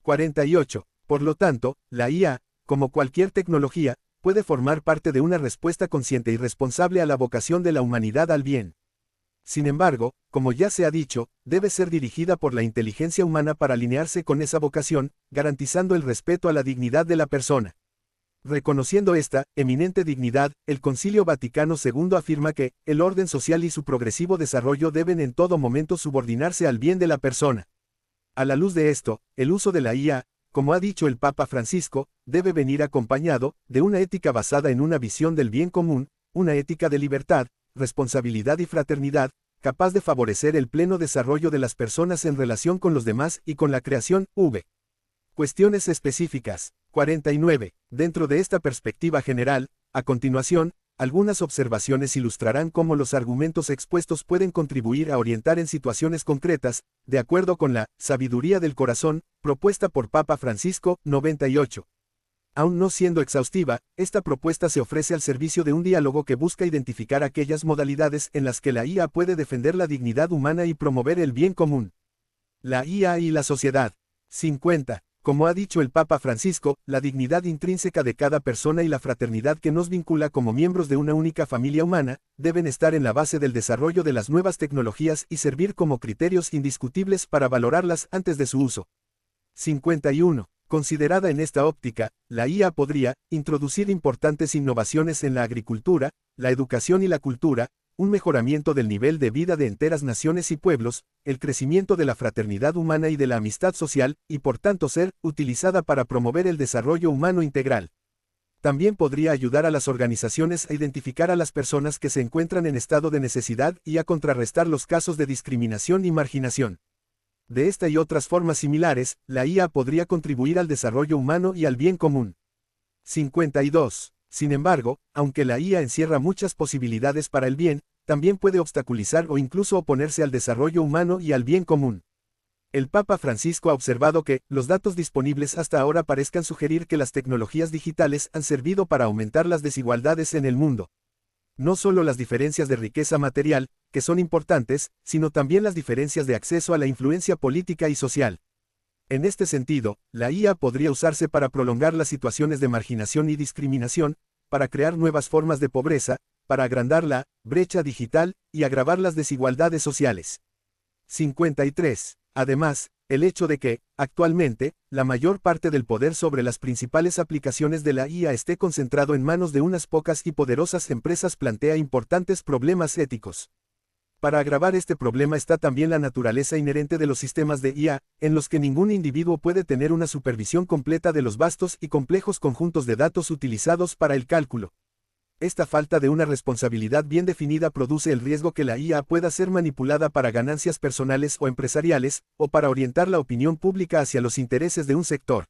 48. Por lo tanto, la IA, como cualquier tecnología, puede formar parte de una respuesta consciente y responsable a la vocación de la humanidad al bien. Sin embargo, como ya se ha dicho, debe ser dirigida por la inteligencia humana para alinearse con esa vocación, garantizando el respeto a la dignidad de la persona. Reconociendo esta eminente dignidad, el Concilio Vaticano II afirma que el orden social y su progresivo desarrollo deben en todo momento subordinarse al bien de la persona. A la luz de esto, el uso de la IA, como ha dicho el Papa Francisco, debe venir acompañado de una ética basada en una visión del bien común, una ética de libertad, responsabilidad y fraternidad, capaz de favorecer el pleno desarrollo de las personas en relación con los demás y con la creación. Cuestiones específicas. 49. Dentro de esta perspectiva general, a continuación, algunas observaciones ilustrarán cómo los argumentos expuestos pueden contribuir a orientar en situaciones concretas, de acuerdo con la sabiduría del corazón, propuesta por Papa Francisco. 98. Aun no siendo exhaustiva, esta propuesta se ofrece al servicio de un diálogo que busca identificar aquellas modalidades en las que la IA puede defender la dignidad humana y promover el bien común. La IA y la sociedad. 50. Como ha dicho el Papa Francisco, la dignidad intrínseca de cada persona y la fraternidad que nos vincula como miembros de una única familia humana, deben estar en la base del desarrollo de las nuevas tecnologías y servir como criterios indiscutibles para valorarlas antes de su uso. 51. Considerada en esta óptica, la IA podría introducir importantes innovaciones en la agricultura, la educación y la cultura, un mejoramiento del nivel de vida de enteras naciones y pueblos, el crecimiento de la fraternidad humana y de la amistad social, y por tanto ser utilizada para promover el desarrollo humano integral. También podría ayudar a las organizaciones a identificar a las personas que se encuentran en estado de necesidad y a contrarrestar los casos de discriminación y marginación. De esta y otras formas similares, la IA podría contribuir al desarrollo humano y al bien común. 52. Sin embargo, aunque la IA encierra muchas posibilidades para el bien, también puede obstaculizar o incluso oponerse al desarrollo humano y al bien común. El Papa Francisco ha observado que los datos disponibles hasta ahora parezcan sugerir que las tecnologías digitales han servido para aumentar las desigualdades en el mundo. No solo las diferencias de riqueza material, que son importantes, sino también las diferencias de acceso a la influencia política y social. En este sentido, la IA podría usarse para prolongar las situaciones de marginación y discriminación, para crear nuevas formas de pobreza, para agrandar la brecha digital y agravar las desigualdades sociales. 53. Además, el hecho de que, actualmente, la mayor parte del poder sobre las principales aplicaciones de la IA esté concentrado en manos de unas pocas y poderosas empresas plantea importantes problemas éticos. Para agravar este problema está también la naturaleza inherente de los sistemas de IA, en los que ningún individuo puede tener una supervisión completa de los vastos y complejos conjuntos de datos utilizados para el cálculo. Esta falta de una responsabilidad bien definida produce el riesgo que la IA pueda ser manipulada para ganancias personales o empresariales, o para orientar la opinión pública hacia los intereses de un sector.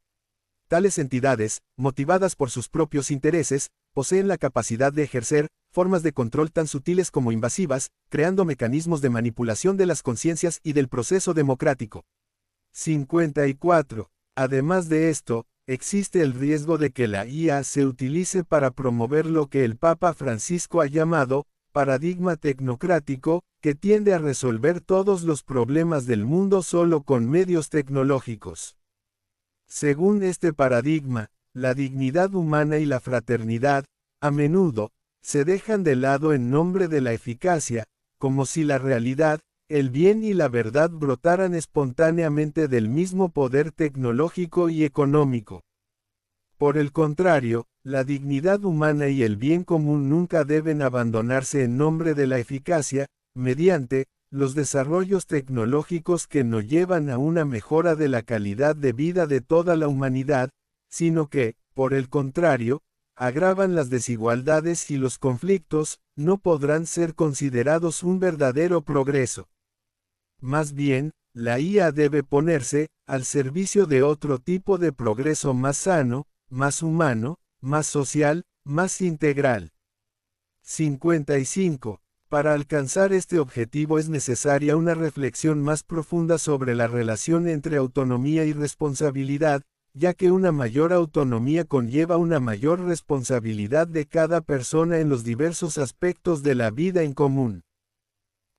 Tales entidades, motivadas por sus propios intereses, poseen la capacidad de ejercer formas de control tan sutiles como invasivas, creando mecanismos de manipulación de las conciencias y del proceso democrático. 54. Además de esto, existe el riesgo de que la IA se utilice para promover lo que el Papa Francisco ha llamado paradigma tecnocrático, que tiende a resolver todos los problemas del mundo solo con medios tecnológicos. Según este paradigma, la dignidad humana y la fraternidad, a menudo, se dejan de lado en nombre de la eficacia, como si la realidad, el bien y la verdad brotaran espontáneamente del mismo poder tecnológico y económico. Por el contrario, la dignidad humana y el bien común nunca deben abandonarse en nombre de la eficacia, mediante los desarrollos tecnológicos que no llevan a una mejora de la calidad de vida de toda la humanidad, sino que, por el contrario, agravan las desigualdades y los conflictos, no podrán ser considerados un verdadero progreso. Más bien, la IA debe ponerse al servicio de otro tipo de progreso más sano, más humano, más social, más integral. 55. Para alcanzar este objetivo es necesaria una reflexión más profunda sobre la relación entre autonomía y responsabilidad, ya que una mayor autonomía conlleva una mayor responsabilidad de cada persona en los diversos aspectos de la vida en común.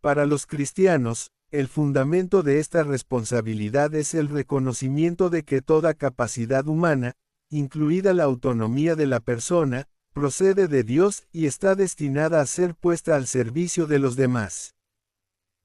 Para los cristianos, el fundamento de esta responsabilidad es el reconocimiento de que toda capacidad humana, incluida la autonomía de la persona, procede de Dios y está destinada a ser puesta al servicio de los demás.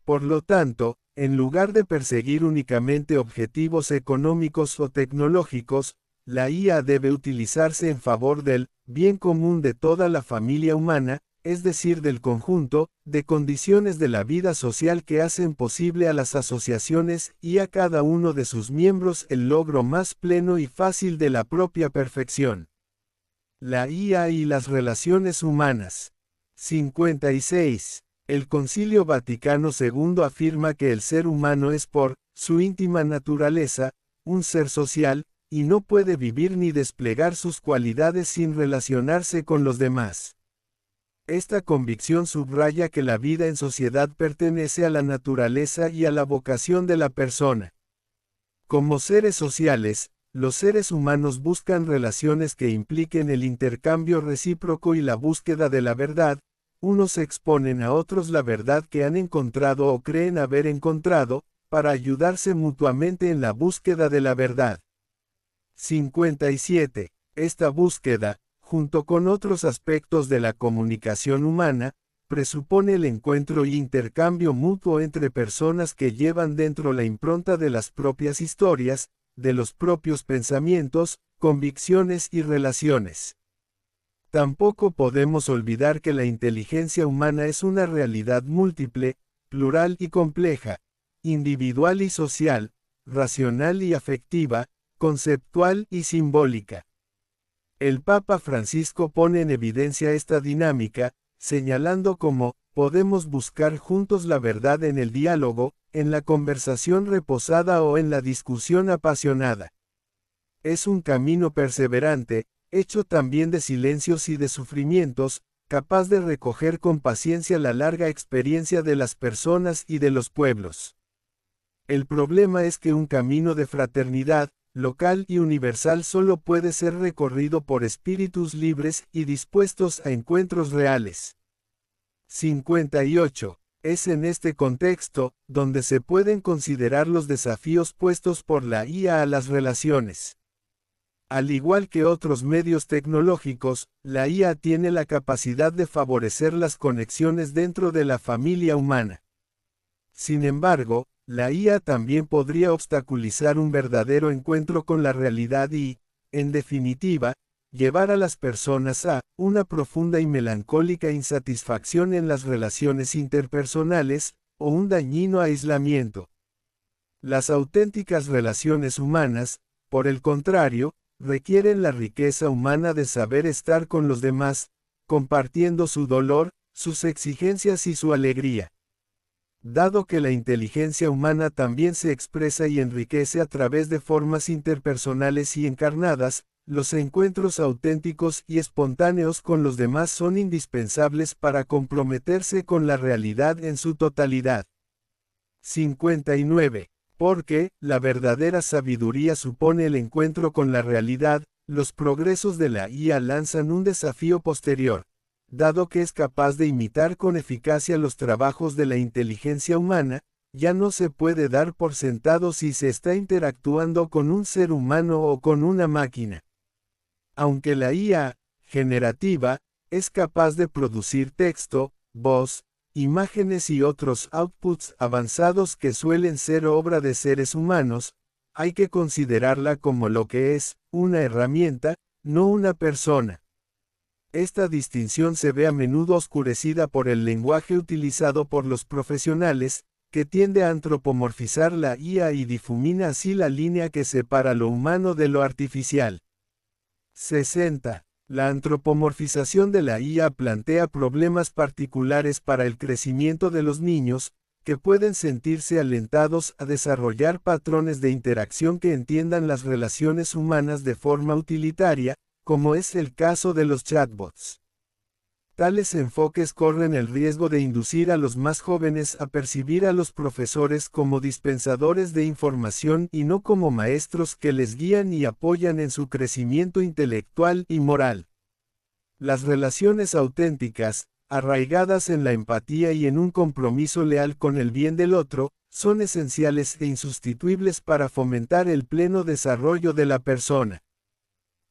Por lo tanto, en lugar de perseguir únicamente objetivos económicos o tecnológicos, la IA debe utilizarse en favor del bien común de toda la familia humana, es decir, del conjunto de condiciones de la vida social que hacen posible a las asociaciones y a cada uno de sus miembros el logro más pleno y fácil de la propia perfección. La IA y las relaciones humanas. 56. El Concilio Vaticano II afirma que el ser humano es por su íntima naturaleza, un ser social, y no puede vivir ni desplegar sus cualidades sin relacionarse con los demás. Esta convicción subraya que la vida en sociedad pertenece a la naturaleza y a la vocación de la persona. Como seres sociales, los seres humanos buscan relaciones que impliquen el intercambio recíproco y la búsqueda de la verdad. Unos exponen a otros la verdad que han encontrado o creen haber encontrado, para ayudarse mutuamente en la búsqueda de la verdad. 57. Esta búsqueda, junto con otros aspectos de la comunicación humana, presupone el encuentro y intercambio mutuo entre personas que llevan dentro la impronta de las propias historias, de los propios pensamientos, convicciones y relaciones. Tampoco podemos olvidar que la inteligencia humana es una realidad múltiple, plural y compleja, individual y social, racional y afectiva, conceptual y simbólica. El Papa Francisco pone en evidencia esta dinámica, señalando cómo podemos buscar juntos la verdad en el diálogo, en la conversación reposada o en la discusión apasionada. Es un camino perseverante, hecho también de silencios y de sufrimientos, capaz de recoger con paciencia la larga experiencia de las personas y de los pueblos. El problema es que un camino de fraternidad, local y universal solo puede ser recorrido por espíritus libres y dispuestos a encuentros reales. 58. Es en este contexto, donde se pueden considerar los desafíos puestos por la IA a las relaciones. Al igual que otros medios tecnológicos, la IA tiene la capacidad de favorecer las conexiones dentro de la familia humana. Sin embargo, la IA también podría obstaculizar un verdadero encuentro con la realidad y, en definitiva, llevar a las personas a una profunda y melancólica insatisfacción en las relaciones interpersonales, o un dañino aislamiento. Las auténticas relaciones humanas, por el contrario, requieren la riqueza humana de saber estar con los demás, compartiendo su dolor, sus exigencias y su alegría. Dado que la inteligencia humana también se expresa y enriquece a través de formas interpersonales y encarnadas, los encuentros auténticos y espontáneos con los demás son indispensables para comprometerse con la realidad en su totalidad. 59. Porque, la verdadera sabiduría supone el encuentro con la realidad, los progresos de la IA lanzan un desafío posterior. Dado que es capaz de imitar con eficacia los trabajos de la inteligencia humana, ya no se puede dar por sentado si se está interactuando con un ser humano o con una máquina. Aunque la IA, generativa, es capaz de producir texto, voz, imágenes y otros outputs avanzados que suelen ser obra de seres humanos, hay que considerarla como lo que es, una herramienta, no una persona. Esta distinción se ve a menudo oscurecida por el lenguaje utilizado por los profesionales, que tiende a antropomorfizar la IA y difumina así la línea que separa lo humano de lo artificial. 60. La antropomorfización de la IA plantea problemas particulares para el crecimiento de los niños, que pueden sentirse alentados a desarrollar patrones de interacción que entiendan las relaciones humanas de forma utilitaria, como es el caso de los chatbots. Tales enfoques corren el riesgo de inducir a los más jóvenes a percibir a los profesores como dispensadores de información y no como maestros que les guían y apoyan en su crecimiento intelectual y moral. Las relaciones auténticas, arraigadas en la empatía y en un compromiso leal con el bien del otro, son esenciales e insustituibles para fomentar el pleno desarrollo de la persona.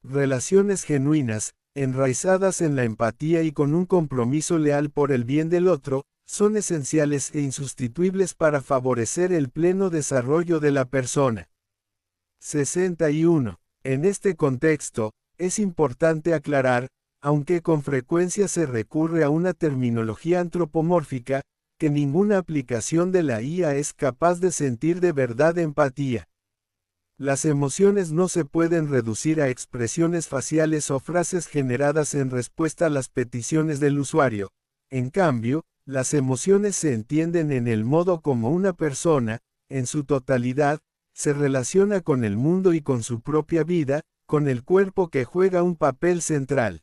Relaciones genuinas, enraizadas en la empatía y con un compromiso leal por el bien del otro, son esenciales e insustituibles para favorecer el pleno desarrollo de la persona. 61. En este contexto, es importante aclarar, aunque con frecuencia se recurre a una terminología antropomórfica, que ninguna aplicación de la IA es capaz de sentir de verdad empatía. Las emociones no se pueden reducir a expresiones faciales o frases generadas en respuesta a las peticiones del usuario. En cambio, las emociones se entienden en el modo como una persona, en su totalidad, se relaciona con el mundo y con su propia vida, con el cuerpo que juega un papel central.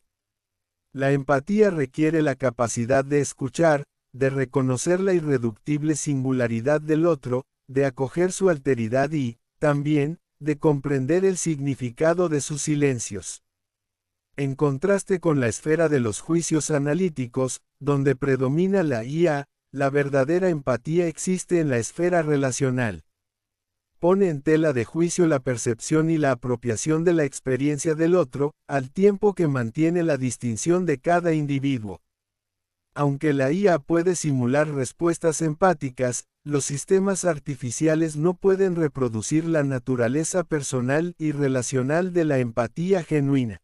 La empatía requiere la capacidad de escuchar, de reconocer la irreductible singularidad del otro, de acoger su alteridad y, también, de comprender el significado de sus silencios. En contraste con la esfera de los juicios analíticos, donde predomina la IA, la verdadera empatía existe en la esfera relacional. Pone en tela de juicio la percepción y la apropiación de la experiencia del otro, al tiempo que mantiene la distinción de cada individuo. Aunque la IA puede simular respuestas empáticas, los sistemas artificiales no pueden reproducir la naturaleza personal y relacional de la empatía genuina.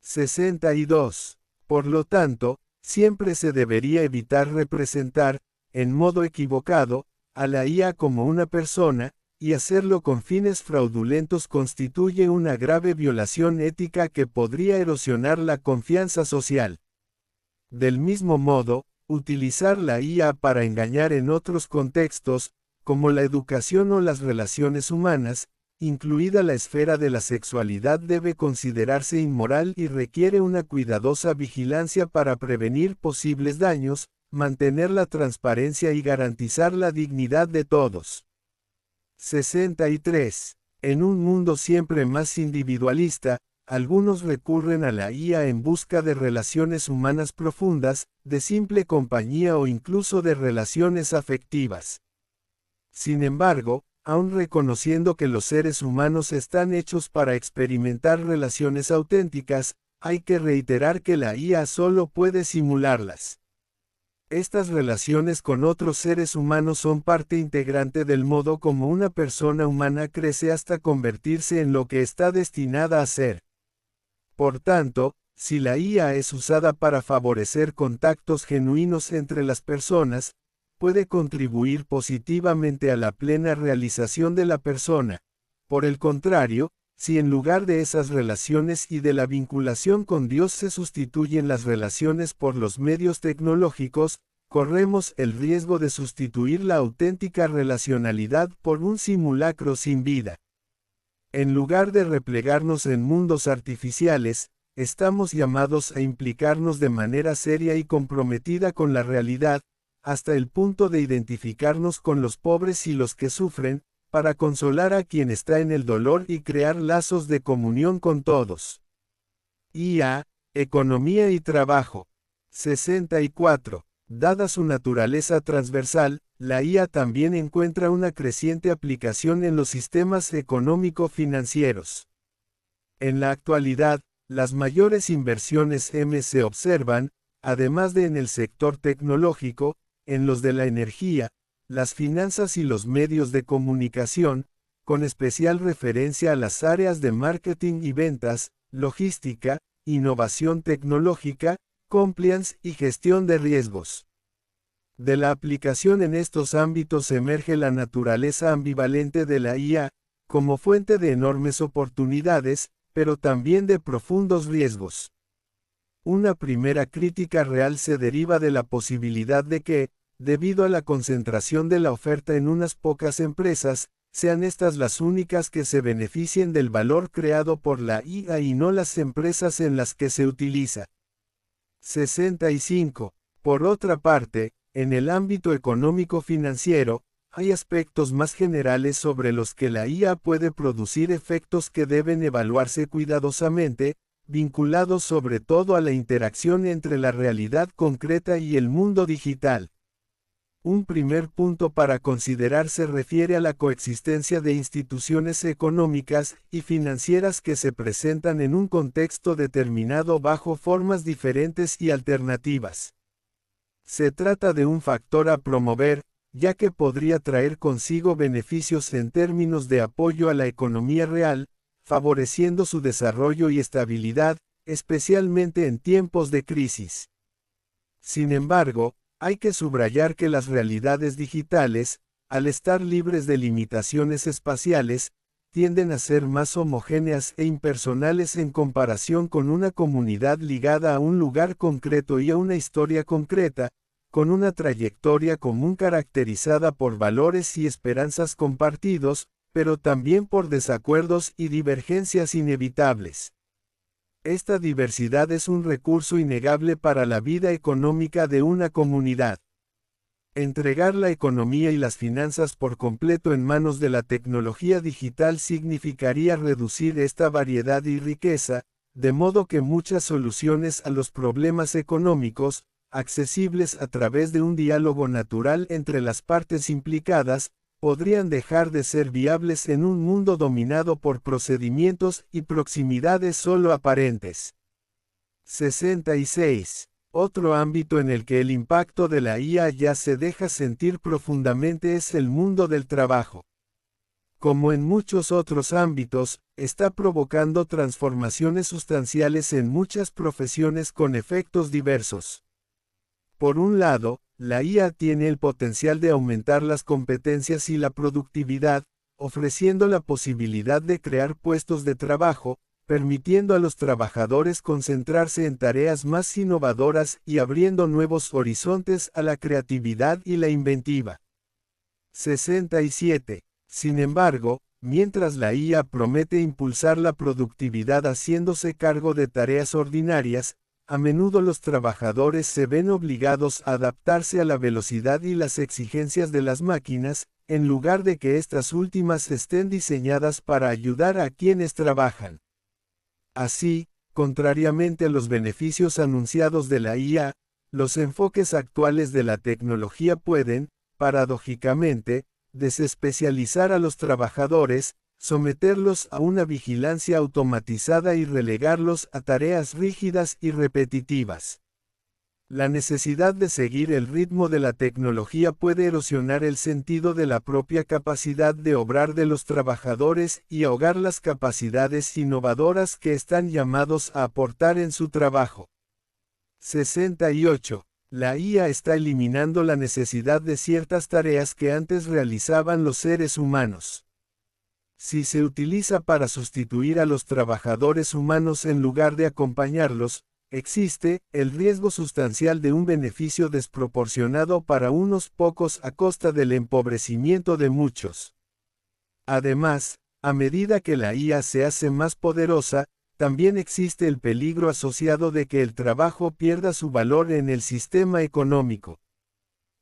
62. Por lo tanto, siempre se debería evitar representar, en modo equivocado, a la IA como una persona, y hacerlo con fines fraudulentos constituye una grave violación ética que podría erosionar la confianza social. Del mismo modo, utilizar la IA para engañar en otros contextos, como la educación o las relaciones humanas, incluida la esfera de la sexualidad, debe considerarse inmoral y requiere una cuidadosa vigilancia para prevenir posibles daños, mantener la transparencia y garantizar la dignidad de todos. 63. En un mundo siempre más individualista, algunos recurren a la IA en busca de relaciones humanas profundas, de simple compañía o incluso de relaciones afectivas. Sin embargo, aun reconociendo que los seres humanos están hechos para experimentar relaciones auténticas, hay que reiterar que la IA solo puede simularlas. Estas relaciones con otros seres humanos son parte integrante del modo como una persona humana crece hasta convertirse en lo que está destinada a ser. Por tanto, si la IA es usada para favorecer contactos genuinos entre las personas, puede contribuir positivamente a la plena realización de la persona. Por el contrario, si en lugar de esas relaciones y de la vinculación con Dios se sustituyen las relaciones por los medios tecnológicos, corremos el riesgo de sustituir la auténtica relacionalidad por un simulacro sin vida. En lugar de replegarnos en mundos artificiales, estamos llamados a implicarnos de manera seria y comprometida con la realidad, hasta el punto de identificarnos con los pobres y los que sufren, para consolar a quien está en el dolor y crear lazos de comunión con todos. IA, Economía y Trabajo. 64. Dada su naturaleza transversal, la IA también encuentra una creciente aplicación en los sistemas económico-financieros. En la actualidad, las mayores inversiones se observan, además de en el sector tecnológico, en los de la energía, las finanzas y los medios de comunicación, con especial referencia a las áreas de marketing y ventas, logística, innovación tecnológica, compliance y gestión de riesgos. De la aplicación en estos ámbitos emerge la naturaleza ambivalente de la IA, como fuente de enormes oportunidades, pero también de profundos riesgos. Una primera crítica real se deriva de la posibilidad de que, debido a la concentración de la oferta en unas pocas empresas, sean estas las únicas que se beneficien del valor creado por la IA y no las empresas en las que se utiliza. 65. Por otra parte, en el ámbito económico-financiero, hay aspectos más generales sobre los que la IA puede producir efectos que deben evaluarse cuidadosamente, vinculados sobre todo a la interacción entre la realidad concreta y el mundo digital. Un primer punto para considerar se refiere a la coexistencia de instituciones económicas y financieras que se presentan en un contexto determinado bajo formas diferentes y alternativas. Se trata de un factor a promover, ya que podría traer consigo beneficios en términos de apoyo a la economía real, favoreciendo su desarrollo y estabilidad, especialmente en tiempos de crisis. Sin embargo, hay que subrayar que las realidades digitales, al estar libres de limitaciones espaciales, tienden a ser más homogéneas e impersonales en comparación con una comunidad ligada a un lugar concreto y a una historia concreta, con una trayectoria común caracterizada por valores y esperanzas compartidos, pero también por desacuerdos y divergencias inevitables. Esta diversidad es un recurso innegable para la vida económica de una comunidad. Entregar la economía y las finanzas por completo en manos de la tecnología digital significaría reducir esta variedad y riqueza, de modo que muchas soluciones a los problemas económicos, accesibles a través de un diálogo natural entre las partes implicadas, podrían dejar de ser viables en un mundo dominado por procedimientos y proximidades solo aparentes. 66. Otro ámbito en el que el impacto de la IA ya se deja sentir profundamente es el mundo del trabajo. Como en muchos otros ámbitos, está provocando transformaciones sustanciales en muchas profesiones con efectos diversos. Por un lado, la IA tiene el potencial de aumentar las competencias y la productividad, ofreciendo la posibilidad de crear puestos de trabajo, permitiendo a los trabajadores concentrarse en tareas más innovadoras y abriendo nuevos horizontes a la creatividad y la inventiva. 67. Sin embargo, mientras la IA promete impulsar la productividad haciéndose cargo de tareas ordinarias, a menudo los trabajadores se ven obligados a adaptarse a la velocidad y las exigencias de las máquinas, en lugar de que estas últimas estén diseñadas para ayudar a quienes trabajan. Así, contrariamente a los beneficios anunciados de la IA, los enfoques actuales de la tecnología pueden, paradójicamente, desespecializar a los trabajadores, someterlos a una vigilancia automatizada y relegarlos a tareas rígidas y repetitivas. La necesidad de seguir el ritmo de la tecnología puede erosionar el sentido de la propia capacidad de obrar de los trabajadores y ahogar las capacidades innovadoras que están llamados a aportar en su trabajo. 68. La IA está eliminando la necesidad de ciertas tareas que antes realizaban los seres humanos. Si se utiliza para sustituir a los trabajadores humanos en lugar de acompañarlos, existe el riesgo sustancial de un beneficio desproporcionado para unos pocos a costa del empobrecimiento de muchos. Además, a medida que la IA se hace más poderosa, también existe el peligro asociado de que el trabajo pierda su valor en el sistema económico.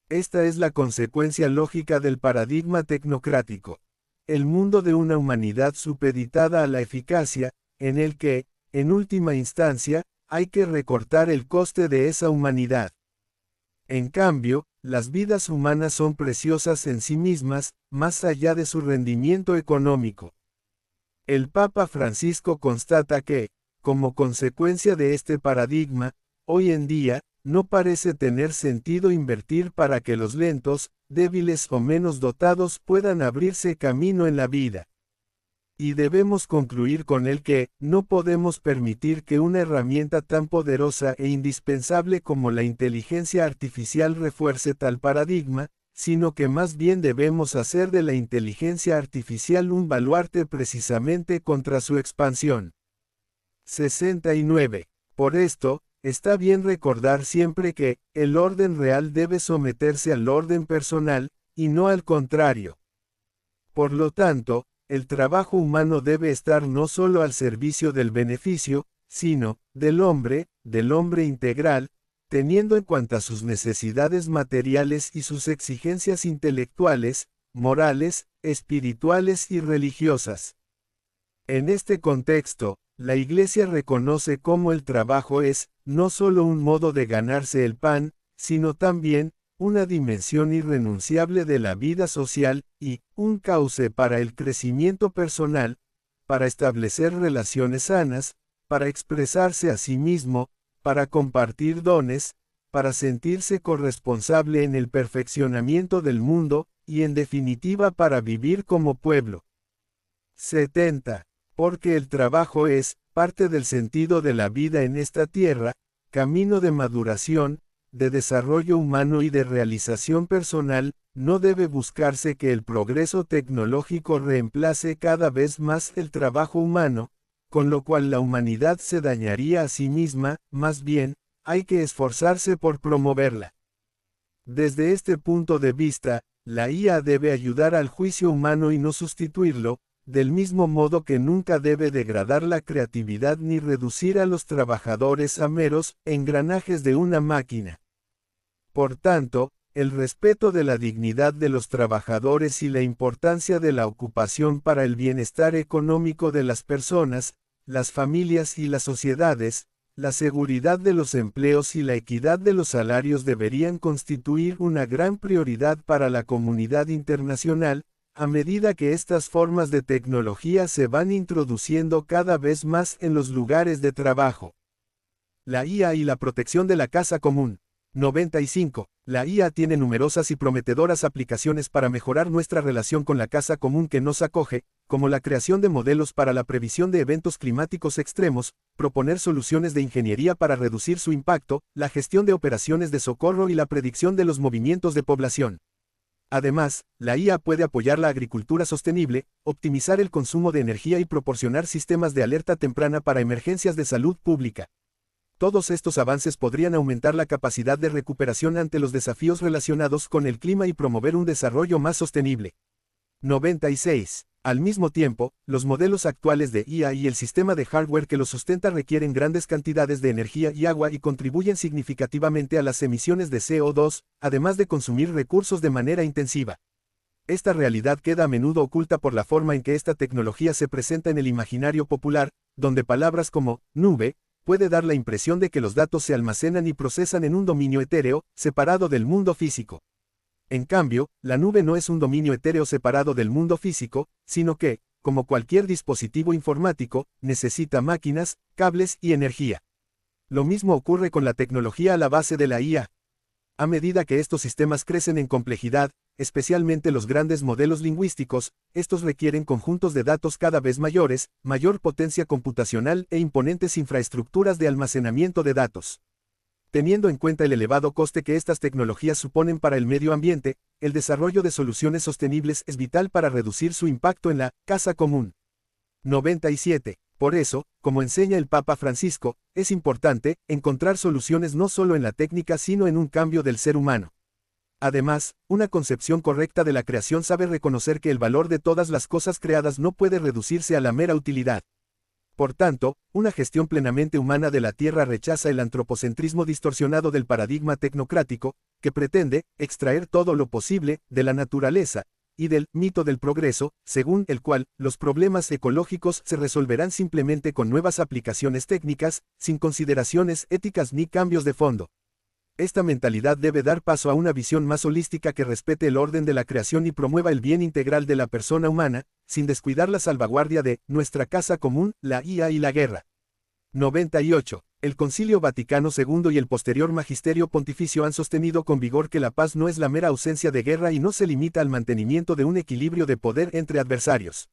Esta es la consecuencia lógica del paradigma tecnocrático. El mundo de una humanidad supeditada a la eficacia, en el que, en última instancia, hay que recortar el coste de esa humanidad. En cambio, las vidas humanas son preciosas en sí mismas, más allá de su rendimiento económico. El Papa Francisco constata que, como consecuencia de este paradigma, hoy en día, no parece tener sentido invertir para que los lentos, débiles o menos dotados puedan abrirse camino en la vida. Y debemos concluir con él que, no podemos permitir que una herramienta tan poderosa e indispensable como la inteligencia artificial refuerce tal paradigma, sino que más bien debemos hacer de la inteligencia artificial un baluarte precisamente contra su expansión. 69. Por esto, está bien recordar siempre que, el orden real debe someterse al orden personal, y no al contrario. Por lo tanto, el trabajo humano debe estar no solo al servicio del beneficio, sino, del hombre integral, teniendo en cuenta sus necesidades materiales y sus exigencias intelectuales, morales, espirituales y religiosas. En este contexto, la Iglesia reconoce cómo el trabajo es, no solo un modo de ganarse el pan, sino también, una dimensión irrenunciable de la vida social, y un cauce para el crecimiento personal, para establecer relaciones sanas, para expresarse a sí mismo, para compartir dones, para sentirse corresponsable en el perfeccionamiento del mundo, y en definitiva para vivir como pueblo. 70. Porque el trabajo es parte del sentido de la vida en esta tierra, camino de maduración, de desarrollo humano y de realización personal. No debe buscarse que el progreso tecnológico reemplace cada vez más el trabajo humano, con lo cual la humanidad se dañaría a sí misma. Más bien, hay que esforzarse por promoverla. Desde este punto de vista, la IA debe ayudar al juicio humano y no sustituirlo, del mismo modo que nunca debe degradar la creatividad ni reducir a los trabajadores a meros engranajes de una máquina. Por tanto, el respeto de la dignidad de los trabajadores y la importancia de la ocupación para el bienestar económico de las personas, las familias y las sociedades, la seguridad de los empleos y la equidad de los salarios deberían constituir una gran prioridad para la comunidad internacional, a medida que estas formas de tecnología se van introduciendo cada vez más en los lugares de trabajo. La IA y la protección de la casa común. 95. La IA tiene numerosas y prometedoras aplicaciones para mejorar nuestra relación con la casa común que nos acoge, como la creación de modelos para la previsión de eventos climáticos extremos, proponer soluciones de ingeniería para reducir su impacto, la gestión de operaciones de socorro y la predicción de los movimientos de población. Además, la IA puede apoyar la agricultura sostenible, optimizar el consumo de energía y proporcionar sistemas de alerta temprana para emergencias de salud pública. Todos estos avances podrían aumentar la capacidad de recuperación ante los desafíos relacionados con el clima y promover un desarrollo más sostenible. 96. Al mismo tiempo, los modelos actuales de IA y el sistema de hardware que los sustenta requieren grandes cantidades de energía y agua y contribuyen significativamente a las emisiones de CO2, además de consumir recursos de manera intensiva. Esta realidad queda a menudo oculta por la forma en que esta tecnología se presenta en el imaginario popular, donde palabras como nube puede dar la impresión de que los datos se almacenan y procesan en un dominio etéreo, separado del mundo físico. En cambio, la nube no es un dominio etéreo separado del mundo físico, sino que, como cualquier dispositivo informático, necesita máquinas, cables y energía. Lo mismo ocurre con la tecnología a la base de la IA. A medida que estos sistemas crecen en complejidad, especialmente los grandes modelos lingüísticos, estos requieren conjuntos de datos cada vez mayores, mayor potencia computacional e imponentes infraestructuras de almacenamiento de datos. Teniendo en cuenta el elevado coste que estas tecnologías suponen para el medio ambiente, el desarrollo de soluciones sostenibles es vital para reducir su impacto en la casa común. 97. Por eso, como enseña el Papa Francisco, es importante encontrar soluciones no solo en la técnica sino en un cambio del ser humano. Además, una concepción correcta de la creación sabe reconocer que el valor de todas las cosas creadas no puede reducirse a la mera utilidad. Por tanto, una gestión plenamente humana de la Tierra rechaza el antropocentrismo distorsionado del paradigma tecnocrático, que pretende extraer todo lo posible de la naturaleza, y del mito del progreso, según el cual los problemas ecológicos se resolverán simplemente con nuevas aplicaciones técnicas, sin consideraciones éticas ni cambios de fondo. Esta mentalidad debe dar paso a una visión más holística que respete el orden de la creación y promueva el bien integral de la persona humana, sin descuidar la salvaguardia de nuestra casa común, la IA y la guerra. 98. El Concilio Vaticano II y el posterior Magisterio Pontificio han sostenido con vigor que la paz no es la mera ausencia de guerra y no se limita al mantenimiento de un equilibrio de poder entre adversarios.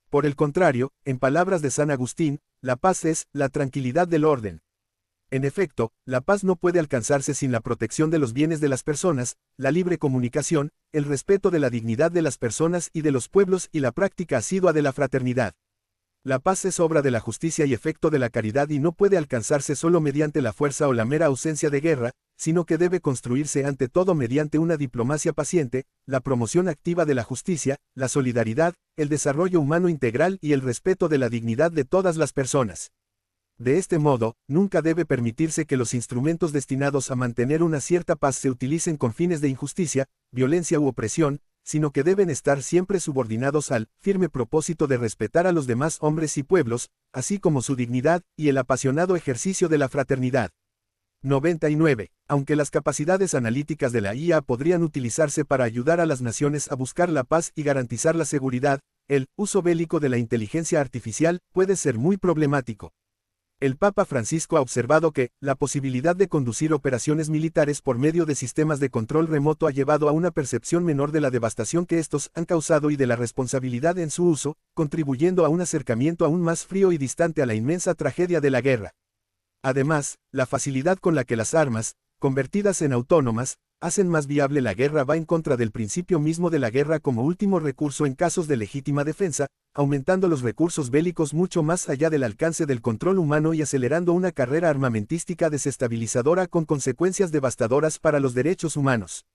Por el contrario, en palabras de San Agustín, la paz es la tranquilidad del orden. En efecto, la paz no puede alcanzarse sin la protección de los bienes de las personas, la libre comunicación, el respeto de la dignidad de las personas y de los pueblos y la práctica asidua de la fraternidad. La paz es obra de la justicia y efecto de la caridad y no puede alcanzarse solo mediante la fuerza o la mera ausencia de guerra, sino que debe construirse ante todo mediante una diplomacia paciente, la promoción activa de la justicia, la solidaridad, el desarrollo humano integral y el respeto de la dignidad de todas las personas. De este modo, nunca debe permitirse que los instrumentos destinados a mantener una cierta paz se utilicen con fines de injusticia, violencia u opresión, sino que deben estar siempre subordinados al firme propósito de respetar a los demás hombres y pueblos, así como su dignidad y el apasionado ejercicio de la fraternidad. 99. Aunque las capacidades analíticas de la IA podrían utilizarse para ayudar a las naciones a buscar la paz y garantizar la seguridad, el uso bélico de la inteligencia artificial puede ser muy problemático. El Papa Francisco ha observado que, la posibilidad de conducir operaciones militares por medio de sistemas de control remoto ha llevado a una percepción menor de la devastación que estos han causado y de la responsabilidad en su uso, contribuyendo a un acercamiento aún más frío y distante a la inmensa tragedia de la guerra. Además, la facilidad con la que las armas, convertidas en autónomas, hacen más viable la guerra va en contra del principio mismo de la guerra como último recurso en casos de legítima defensa, aumentando los recursos bélicos mucho más allá del alcance del control humano y acelerando una carrera armamentística desestabilizadora con consecuencias devastadoras para los derechos humanos.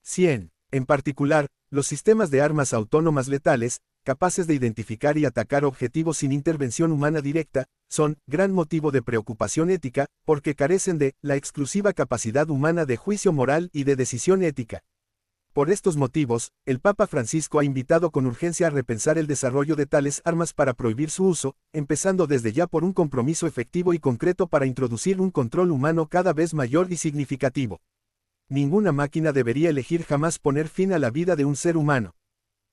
100. En particular, los sistemas de armas autónomas letales, capaces de identificar y atacar objetivos sin intervención humana directa, son gran motivo de preocupación ética, porque carecen de la exclusiva capacidad humana de juicio moral y de decisión ética. Por estos motivos, el Papa Francisco ha invitado con urgencia a repensar el desarrollo de tales armas para prohibir su uso, empezando desde ya por un compromiso efectivo y concreto para introducir un control humano cada vez mayor y significativo. Ninguna máquina debería elegir jamás poner fin a la vida de un ser humano.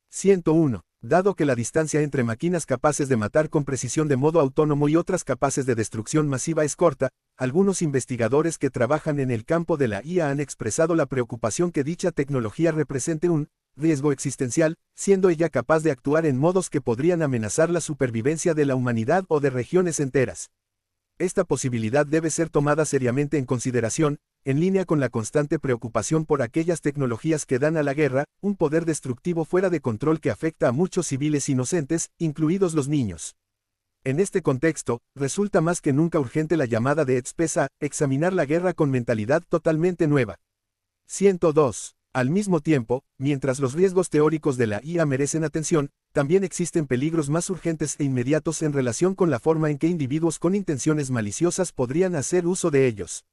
101. Dado que la distancia entre máquinas capaces de matar con precisión de modo autónomo y otras capaces de destrucción masiva es corta, algunos investigadores que trabajan en el campo de la IA han expresado la preocupación que dicha tecnología represente un riesgo existencial, siendo ella capaz de actuar en modos que podrían amenazar la supervivencia de la humanidad o de regiones enteras. Esta posibilidad debe ser tomada seriamente en consideración, en línea con la constante preocupación por aquellas tecnologías que dan a la guerra un poder destructivo fuera de control que afecta a muchos civiles inocentes, incluidos los niños. En este contexto, resulta más que nunca urgente la llamada de ETSPES a examinar la guerra con mentalidad totalmente nueva. 102. Al mismo tiempo, mientras los riesgos teóricos de la IA merecen atención, también existen peligros más urgentes e inmediatos en relación con la forma en que individuos con intenciones maliciosas podrían hacer uso de ellos.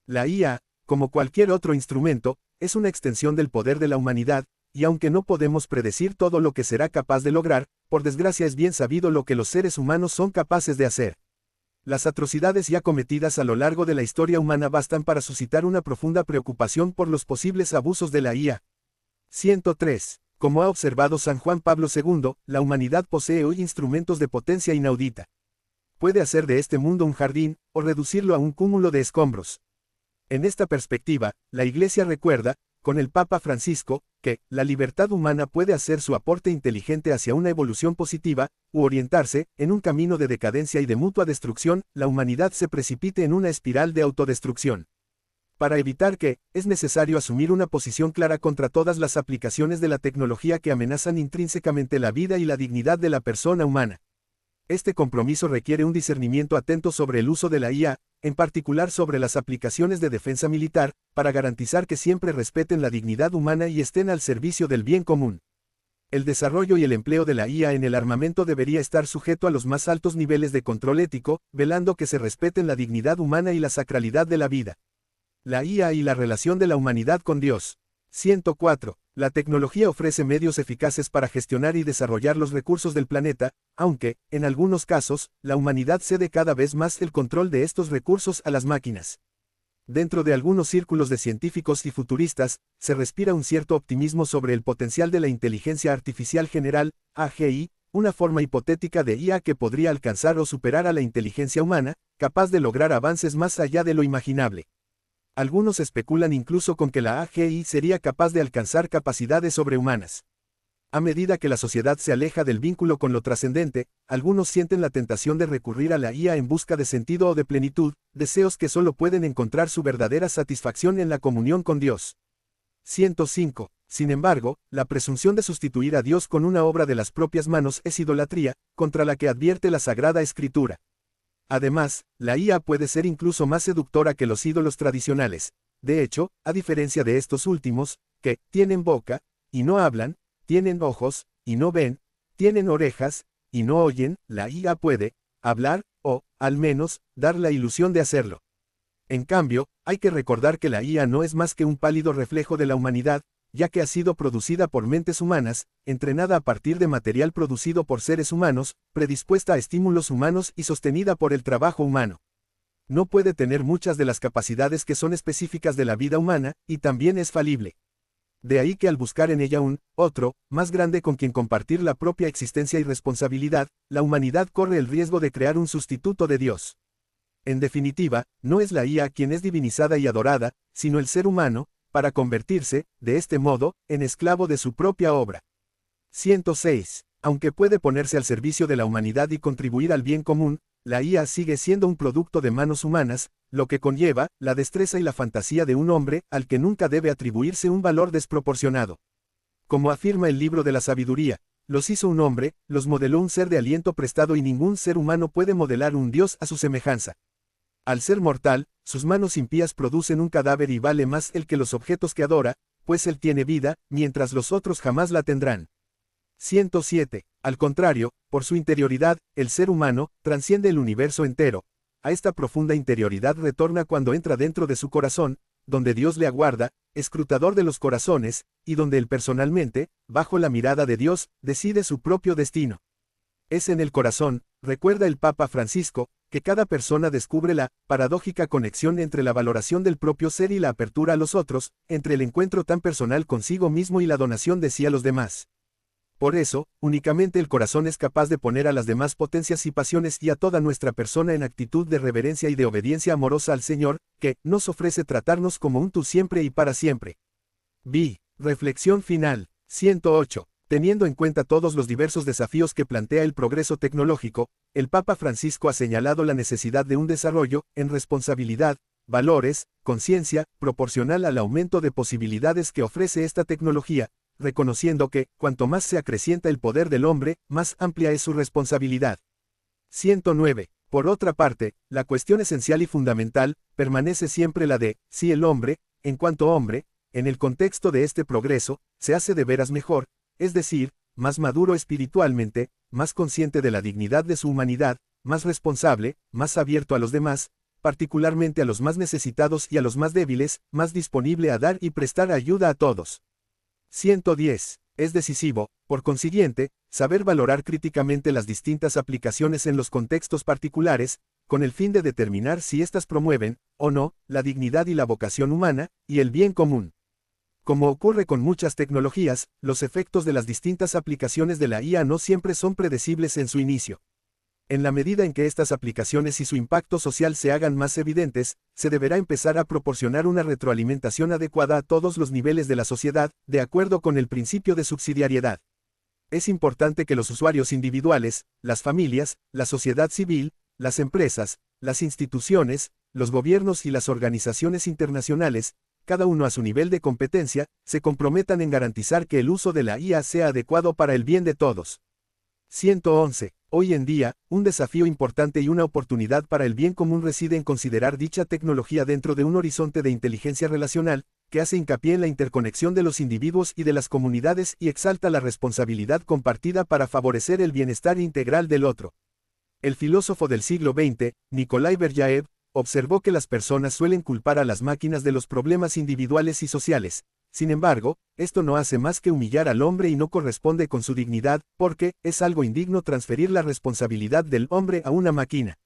La IA, como cualquier otro instrumento, es una extensión del poder de la humanidad, y aunque no podemos predecir todo lo que será capaz de lograr, por desgracia es bien sabido lo que los seres humanos son capaces de hacer. Las atrocidades ya cometidas a lo largo de la historia humana bastan para suscitar una profunda preocupación por los posibles abusos de la IA. 103. Como ha observado San Juan Pablo II, la humanidad posee hoy instrumentos de potencia inaudita. Puede hacer de este mundo un jardín, o reducirlo a un cúmulo de escombros. En esta perspectiva, la Iglesia recuerda, con el Papa Francisco, que la libertad humana puede hacer su aporte inteligente hacia una evolución positiva, u orientarse, en un camino de decadencia y de mutua destrucción, la humanidad se precipite en una espiral de autodestrucción. Para evitar que, es necesario asumir una posición clara contra todas las aplicaciones de la tecnología que amenazan intrínsecamente la vida y la dignidad de la persona humana. Este compromiso requiere un discernimiento atento sobre el uso de la IA, en particular sobre las aplicaciones de defensa militar, para garantizar que siempre respeten la dignidad humana y estén al servicio del bien común. El desarrollo y el empleo de la IA en el armamento debería estar sujeto a los más altos niveles de control ético, velando que se respeten la dignidad humana y la sacralidad de la vida. La IA y la relación de la humanidad con Dios. 104. La tecnología ofrece medios eficaces para gestionar y desarrollar los recursos del planeta, aunque, en algunos casos, la humanidad cede cada vez más el control de estos recursos a las máquinas. Dentro de algunos círculos de científicos y futuristas, se respira un cierto optimismo sobre el potencial de la inteligencia artificial general, AGI, una forma hipotética de IA que podría alcanzar o superar a la inteligencia humana, capaz de lograr avances más allá de lo imaginable. Algunos especulan incluso con que la AGI sería capaz de alcanzar capacidades sobrehumanas. A medida que la sociedad se aleja del vínculo con lo trascendente, algunos sienten la tentación de recurrir a la IA en busca de sentido o de plenitud, deseos que solo pueden encontrar su verdadera satisfacción en la comunión con Dios. 105. Sin embargo, la presunción de sustituir a Dios con una obra de las propias manos es idolatría, contra la que advierte la Sagrada Escritura. Además, la IA puede ser incluso más seductora que los ídolos tradicionales. De hecho, a diferencia de estos últimos, que tienen boca, y no hablan, tienen ojos, y no ven, tienen orejas, y no oyen, la IA puede hablar, o, al menos, dar la ilusión de hacerlo. En cambio, hay que recordar que la IA no es más que un pálido reflejo de la humanidad, ya que ha sido producida por mentes humanas, entrenada a partir de material producido por seres humanos, predispuesta a estímulos humanos y sostenida por el trabajo humano. No puede tener muchas de las capacidades que son específicas de la vida humana, y también es falible. De ahí que al buscar en ella un otro, más grande con quien compartir la propia existencia y responsabilidad, la humanidad corre el riesgo de crear un sustituto de Dios. En definitiva, no es la IA quien es divinizada y adorada, sino el ser humano, para convertirse, de este modo, en esclavo de su propia obra. 106. Aunque puede ponerse al servicio de la humanidad y contribuir al bien común, la IA sigue siendo un producto de manos humanas, lo que conlleva la destreza y la fantasía de un hombre al que nunca debe atribuirse un valor desproporcionado. Como afirma el libro de la sabiduría, los hizo un hombre, los modeló un ser de aliento prestado y ningún ser humano puede modelar un Dios a su semejanza. Al ser mortal, sus manos impías producen un cadáver y vale más él que los objetos que adora, pues él tiene vida, mientras los otros jamás la tendrán. 107. Al contrario, por su interioridad, el ser humano transciende el universo entero. A esta profunda interioridad retorna cuando entra dentro de su corazón, donde Dios le aguarda, escrutador de los corazones, y donde él personalmente, bajo la mirada de Dios, decide su propio destino. Es en el corazón, recuerda el Papa Francisco, que cada persona descubre la paradójica conexión entre la valoración del propio ser y la apertura a los otros, entre el encuentro tan personal consigo mismo y la donación de sí a los demás. Por eso, únicamente el corazón es capaz de poner a las demás potencias y pasiones y a toda nuestra persona en actitud de reverencia y de obediencia amorosa al Señor, que nos ofrece tratarnos como un tú siempre y para siempre. Reflexión final. 108. Teniendo en cuenta todos los diversos desafíos que plantea el progreso tecnológico, el Papa Francisco ha señalado la necesidad de un desarrollo, en responsabilidad, valores, conciencia, proporcional al aumento de posibilidades que ofrece esta tecnología, reconociendo que, cuanto más se acrecienta el poder del hombre, más amplia es su responsabilidad. 109. Por otra parte, la cuestión esencial y fundamental, permanece siempre la de, si el hombre, en cuanto hombre, en el contexto de este progreso, se hace de veras mejor, es decir, más maduro espiritualmente, más consciente de la dignidad de su humanidad, más responsable, más abierto a los demás, particularmente a los más necesitados y a los más débiles, más disponible a dar y prestar ayuda a todos. 110. Es decisivo, por consiguiente, saber valorar críticamente las distintas aplicaciones en los contextos particulares, con el fin de determinar si éstas promueven, o no, la dignidad y la vocación humana, y el bien común. Como ocurre con muchas tecnologías, los efectos de las distintas aplicaciones de la IA no siempre son predecibles en su inicio. En la medida en que estas aplicaciones y su impacto social se hagan más evidentes, se deberá empezar a proporcionar una retroalimentación adecuada a todos los niveles de la sociedad, de acuerdo con el principio de subsidiariedad. Es importante que los usuarios individuales, las familias, la sociedad civil, las empresas, las instituciones, los gobiernos y las organizaciones internacionales, cada uno a su nivel de competencia, se comprometan en garantizar que el uso de la IA sea adecuado para el bien de todos. 111. Hoy en día, un desafío importante y una oportunidad para el bien común reside en considerar dicha tecnología dentro de un horizonte de inteligencia relacional, que hace hincapié en la interconexión de los individuos y de las comunidades y exalta la responsabilidad compartida para favorecer el bienestar integral del otro. El filósofo del siglo XX, Nikolai Berdyaev, observó que las personas suelen culpar a las máquinas de los problemas individuales y sociales. Sin embargo, esto no hace más que humillar al hombre y no corresponde con su dignidad, porque es algo indigno transferir la responsabilidad del hombre a una máquina.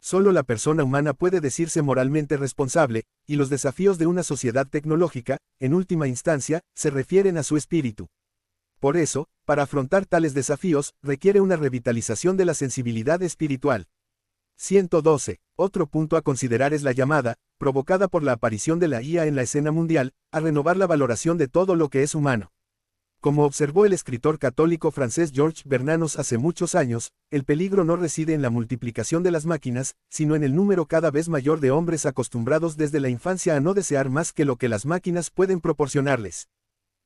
Solo la persona humana puede decirse moralmente responsable, y los desafíos de una sociedad tecnológica, en última instancia, se refieren a su espíritu. Por eso, para afrontar tales desafíos, requiere una revitalización de la sensibilidad espiritual. 112. Otro punto a considerar es la llamada, provocada por la aparición de la IA en la escena mundial, a renovar la valoración de todo lo que es humano. Como observó el escritor católico francés Georges Bernanos hace muchos años, el peligro no reside en la multiplicación de las máquinas, sino en el número cada vez mayor de hombres acostumbrados desde la infancia a no desear más que lo que las máquinas pueden proporcionarles.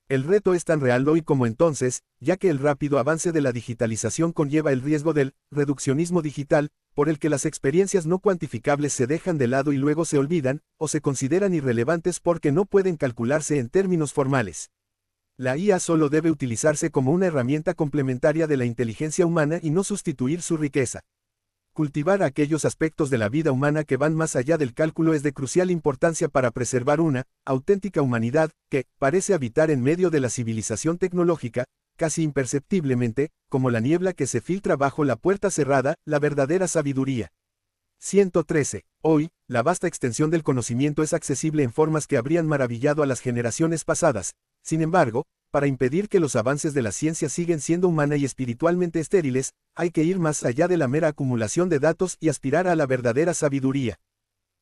El reto es tan real hoy como entonces, ya que el rápido avance de la digitalización conlleva el riesgo del reduccionismo digital, por el que las experiencias no cuantificables se dejan de lado y luego se olvidan, o se consideran irrelevantes porque no pueden calcularse en términos formales. La IA solo debe utilizarse como una herramienta complementaria de la inteligencia humana y no sustituir su riqueza. Cultivar aquellos aspectos de la vida humana que van más allá del cálculo es de crucial importancia para preservar una auténtica humanidad que parece habitar en medio de la civilización tecnológica, casi imperceptiblemente, como la niebla que se filtra bajo la puerta cerrada, la verdadera sabiduría. 113. Hoy, la vasta extensión del conocimiento es accesible en formas que habrían maravillado a las generaciones pasadas. Sin embargo, para impedir que los avances de la ciencia sigan siendo humana y espiritualmente estériles, hay que ir más allá de la mera acumulación de datos y aspirar a la verdadera sabiduría.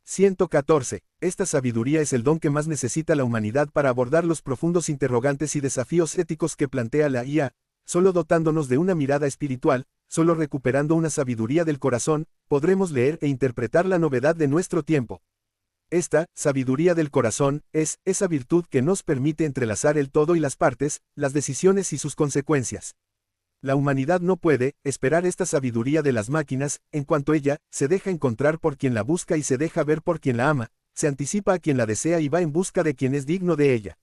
114. Esta sabiduría es el don que más necesita la humanidad para abordar los profundos interrogantes y desafíos éticos que plantea la IA. Solo dotándonos de una mirada espiritual, solo recuperando una sabiduría del corazón, podremos leer e interpretar la novedad de nuestro tiempo. Esta, sabiduría del corazón, es esa virtud que nos permite entrelazar el todo y las partes, las decisiones y sus consecuencias. La humanidad no puede esperar esta sabiduría de las máquinas, en cuanto ella se deja encontrar por quien la busca y se deja ver por quien la ama, se anticipa a quien la desea y va en busca de quien es digno de ella.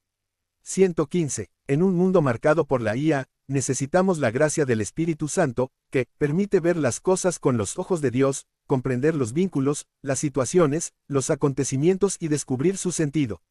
115. En un mundo marcado por la IA, necesitamos la gracia del Espíritu Santo, que permite ver las cosas con los ojos de Dios, comprender los vínculos, las situaciones, los acontecimientos y descubrir su sentido.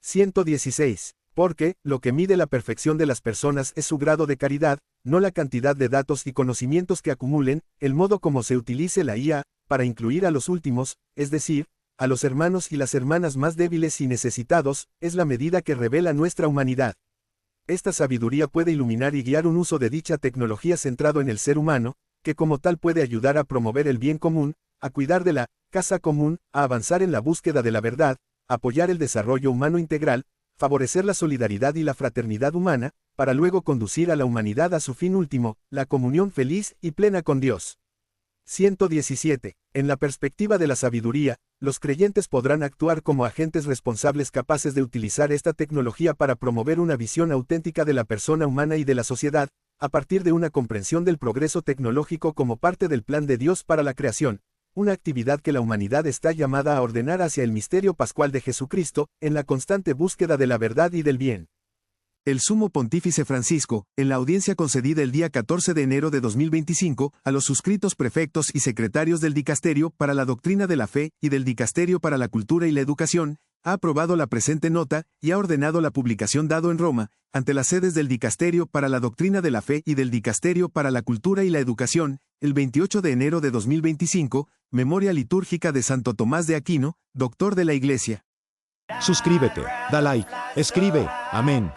116. Porque, lo que mide la perfección de las personas es su grado de caridad, no la cantidad de datos y conocimientos que acumulen, el modo como se utilice la IA, para incluir a los últimos, es decir, a los hermanos y las hermanas más débiles y necesitados, es la medida que revela nuestra humanidad. Esta sabiduría puede iluminar y guiar un uso de dicha tecnología centrado en el ser humano, que como tal puede ayudar a promover el bien común, a cuidar de la casa común, a avanzar en la búsqueda de la verdad, apoyar el desarrollo humano integral, favorecer la solidaridad y la fraternidad humana, para luego conducir a la humanidad a su fin último, la comunión feliz y plena con Dios. 117. En la perspectiva de la sabiduría, los creyentes podrán actuar como agentes responsables capaces de utilizar esta tecnología para promover una visión auténtica de la persona humana y de la sociedad, a partir de una comprensión del progreso tecnológico como parte del plan de Dios para la creación, una actividad que la humanidad está llamada a ordenar hacia el misterio pascual de Jesucristo, en la constante búsqueda de la verdad y del bien. El Sumo Pontífice Francisco, en la audiencia concedida el día 14 de enero de 2025, a los suscritos prefectos y secretarios del Dicasterio para la Doctrina de la Fe y del Dicasterio para la Cultura y la Educación, ha aprobado la presente nota y ha ordenado la publicación dado en Roma, ante las sedes del Dicasterio para la Doctrina de la Fe y del Dicasterio para la Cultura y la Educación, el 28 de enero de 2025, memoria litúrgica de Santo Tomás de Aquino, doctor de la Iglesia. Suscríbete, da like, escribe, amén.